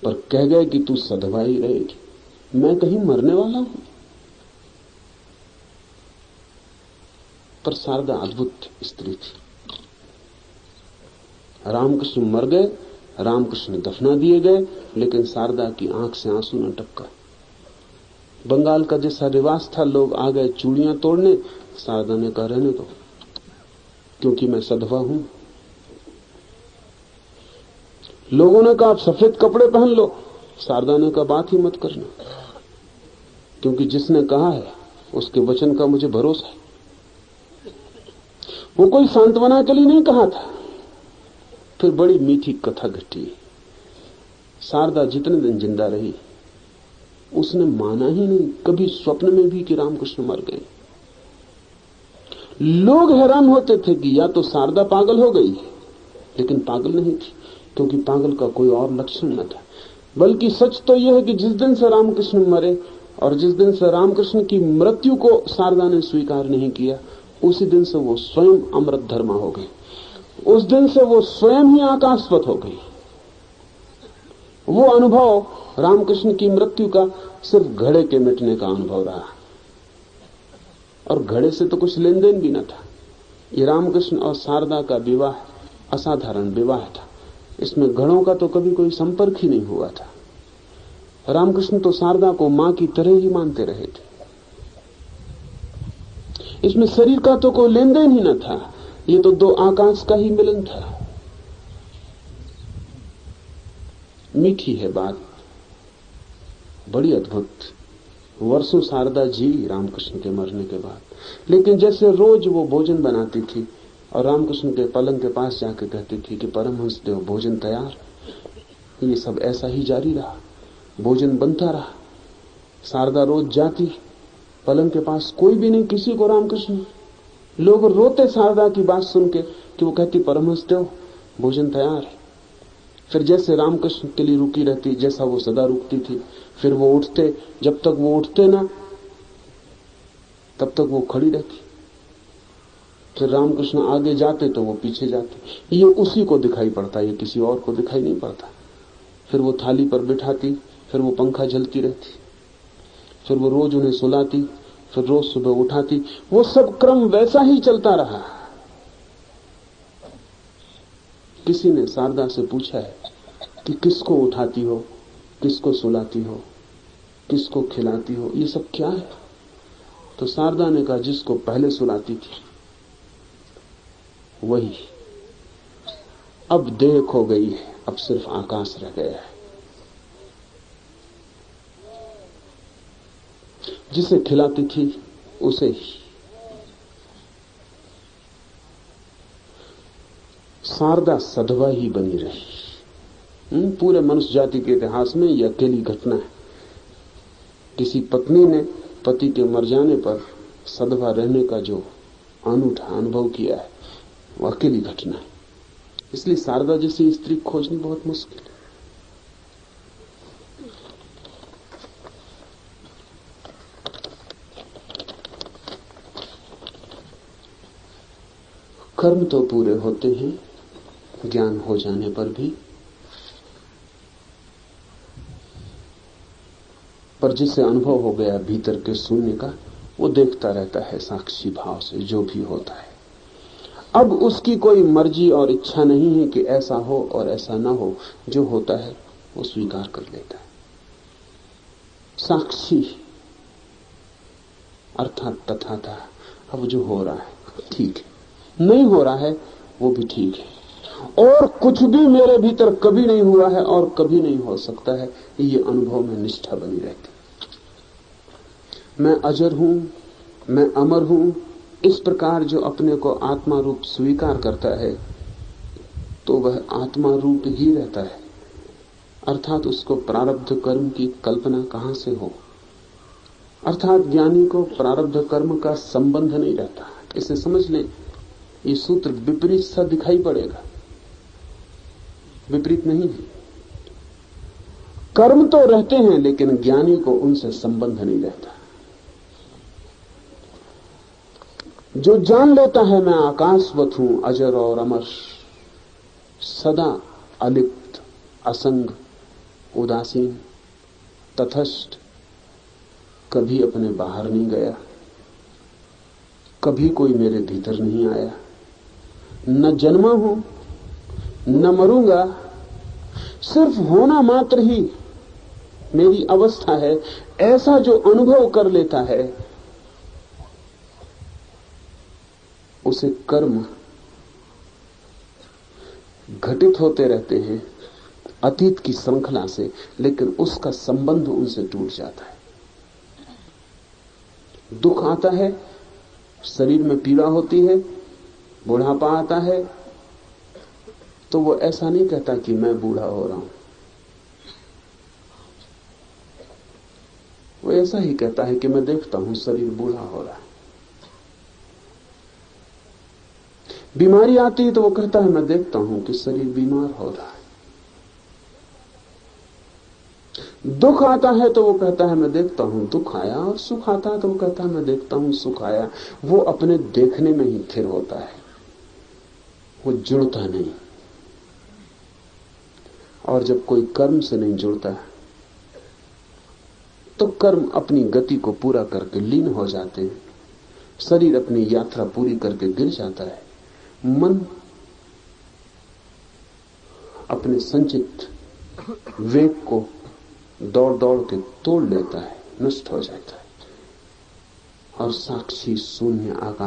पर कह गए कि तू सधवा ही रहेगी, मैं कहीं मरने वाला हूं। पर शारदा अद्भुत स्त्री थी। रामकृष्ण मर गए, रामकृष्ण दफना दिए गए, लेकिन शारदा की आंख से आंसू न टपका। बंगाल का जैसा रिवाज था, लोग आ गए चूड़ियां तोड़ने, शारदा ने कहा रहने दो, क्योंकि मैं सधवा हूं। लोगों ने कहा आप सफेद कपड़े पहन लो, शारदा ने कहा बात ही मत करना, क्योंकि जिसने कहा है उसके वचन का मुझे भरोसा है। वो कोई सांत्वना के लिए नहीं कहा था। फिर बड़ी मीठी कथा घटी। शारदा जितने दिन जिंदा रही उसने माना ही नहीं कभी स्वप्न में भी कि रामकृष्ण मर गए। लोग हैरान होते थे कि या तो शारदा पागल हो गई, लेकिन पागल नहीं थी, क्योंकि पागल का कोई और लक्षण न था। बल्कि सच तो यह है कि जिस दिन से रामकृष्ण मरे और जिस दिन से रामकृष्ण की मृत्यु को शारदा ने स्वीकार नहीं किया, उसी दिन से वो स्वयं अमृत धर्मा हो गई। उस दिन से वो स्वयं ही आकाशवत हो गई। वो अनुभव रामकृष्ण की मृत्यु का सिर्फ घड़े के मिटने का अनुभव रहा, और घड़े से तो कुछ लेन देन भी न था। ये रामकृष्ण और शारदा का विवाह असाधारण विवाह था। इसमें घड़ों का तो कभी कोई संपर्क ही नहीं हुआ था। रामकृष्ण तो शारदा को मां की तरह ही मानते रहे थे। इसमें शरीर का तो कोई लेन देन ही न था। ये तो दो आकाश का ही मिलन था। मीठी है बात, बड़ी अद्भुत। वर्षों शारदा जी रामकृष्ण के मरने के बाद, लेकिन जैसे रोज वो भोजन बनाती थी और रामकृष्ण के पलंग के पास जाकर कहती थी कि परमहंस देव भोजन तैयार। ये सब ऐसा ही जारी रहा, भोजन बनता रहा। शारदा रोज जाती, पलंग के पास कोई भी नहीं, किसी को रामकृष्ण। लोग रोते शारदा की बात सुन के कि वो कहती परमहंस देव भोजन तैयार है। फिर जैसे रामकृष्ण के लिए रुकी रहती, जैसा वो सदा रुकती थी। फिर वो उठते, जब तक वो उठते ना तब तक वो खड़ी रहती। फिर रामकृष्ण आगे जाते तो वो पीछे जाते। ये उसी को दिखाई पड़ता, ये किसी और को दिखाई नहीं पड़ता। फिर वो थाली पर बिठाती, फिर वो पंखा जलती रहती, फिर वो रोज उन्हें सुलाती, फिर रोज सुबह उठाती। वो सब क्रम वैसा ही चलता रहा। किसी ने शारदा से पूछा है कि किसको उठाती हो, किसको सुलाती हो, किसको खिलाती हो, ये सब क्या है? तो शारदा ने कहा जिसको पहले सुलाती थी वही। अब देह खो गई है, अब सिर्फ आकाश रह गया है। जिसे खिलाती थी उसे ही। शारदा सधवा ही बनी रही। पूरे मनुष्य जाति के इतिहास में यह अकेली घटना है। किसी पत्नी ने पति के मर जाने पर सधवा रहने का जो अनूठा अनुभव किया है, वो अकेली घटना है। इसलिए शारदा जैसी स्त्री खोजनी बहुत मुश्किल है। कर्म तो पूरे होते हैं ज्ञान हो जाने पर भी, पर जिसे अनुभव हो गया भीतर के शून्य का, वो देखता रहता है साक्षी भाव से जो भी होता है। अब उसकी कोई मर्जी और इच्छा नहीं है कि ऐसा हो और ऐसा ना हो। जो होता है वो स्वीकार कर लेता है। साक्षी अर्थात तथाता। अब जो हो रहा है ठीक है, नहीं हो रहा है वो भी ठीक है, और कुछ भी मेरे भीतर कभी नहीं हुआ है और कभी नहीं हो सकता है। ये अनुभव में निष्ठा बनी रहती। मैं अजर हूं, मैं अमर हूं, इस प्रकार जो अपने को आत्मा रूप स्वीकार करता है तो वह आत्मा रूप ही रहता है। अर्थात उसको प्रारब्ध कर्म की कल्पना कहां से हो। अर्थात ज्ञानी को प्रारब्ध कर्म का संबंध नहीं रहता। इसे समझ लें। ये सूत्र विपरीत सा दिखाई पड़ेगा, विपरीत नहीं है। कर्म तो रहते हैं लेकिन ज्ञानी को उनसे संबंध नहीं रहता। जो जान लेता है मैं आकाशवत हूं, अजर और अमर, सदा अलिप्त, असंग, उदासीन, तटस्थ, कभी अपने बाहर नहीं गया, कभी कोई मेरे भीतर नहीं आया, न जन्मा हूं न मरूंगा, सिर्फ होना मात्र ही मेरी अवस्था है, ऐसा जो अनुभव कर लेता है उसे कर्म घटित होते रहते हैं, अतीत की श्रृंखला से, लेकिन उसका संबंध उनसे टूट जाता है। दुख आता है, शरीर में पीड़ा होती है, बुढ़ापा आता है, तो वो ऐसा नहीं कहता कि मैं बूढ़ा हो रहा हूं। वो ऐसा ही कहता है कि मैं देखता हूं शरीर बूढ़ा हो रहा है। बीमारी आती है तो वो कहता है मैं देखता हूं कि शरीर बीमार हो रहा है। दुख आता है तो वो कहता है मैं देखता हूं दुख आया, और सुख आता है तो वो कहता है मैं देखता हूं सुख आया। वो अपने देखने में ही थिर होता है, वो जुड़ता नहीं। और जब कोई कर्म से नहीं जुड़ता है तो कर्म अपनी गति को पूरा करके लीन हो जाते हैं, शरीर अपनी यात्रा पूरी करके गिर जाता है, मन अपने संचित वेग को दौड़ दौड़ के तोड़ लेता है, नष्ट हो जाता है, और साक्षी शून्य आकाश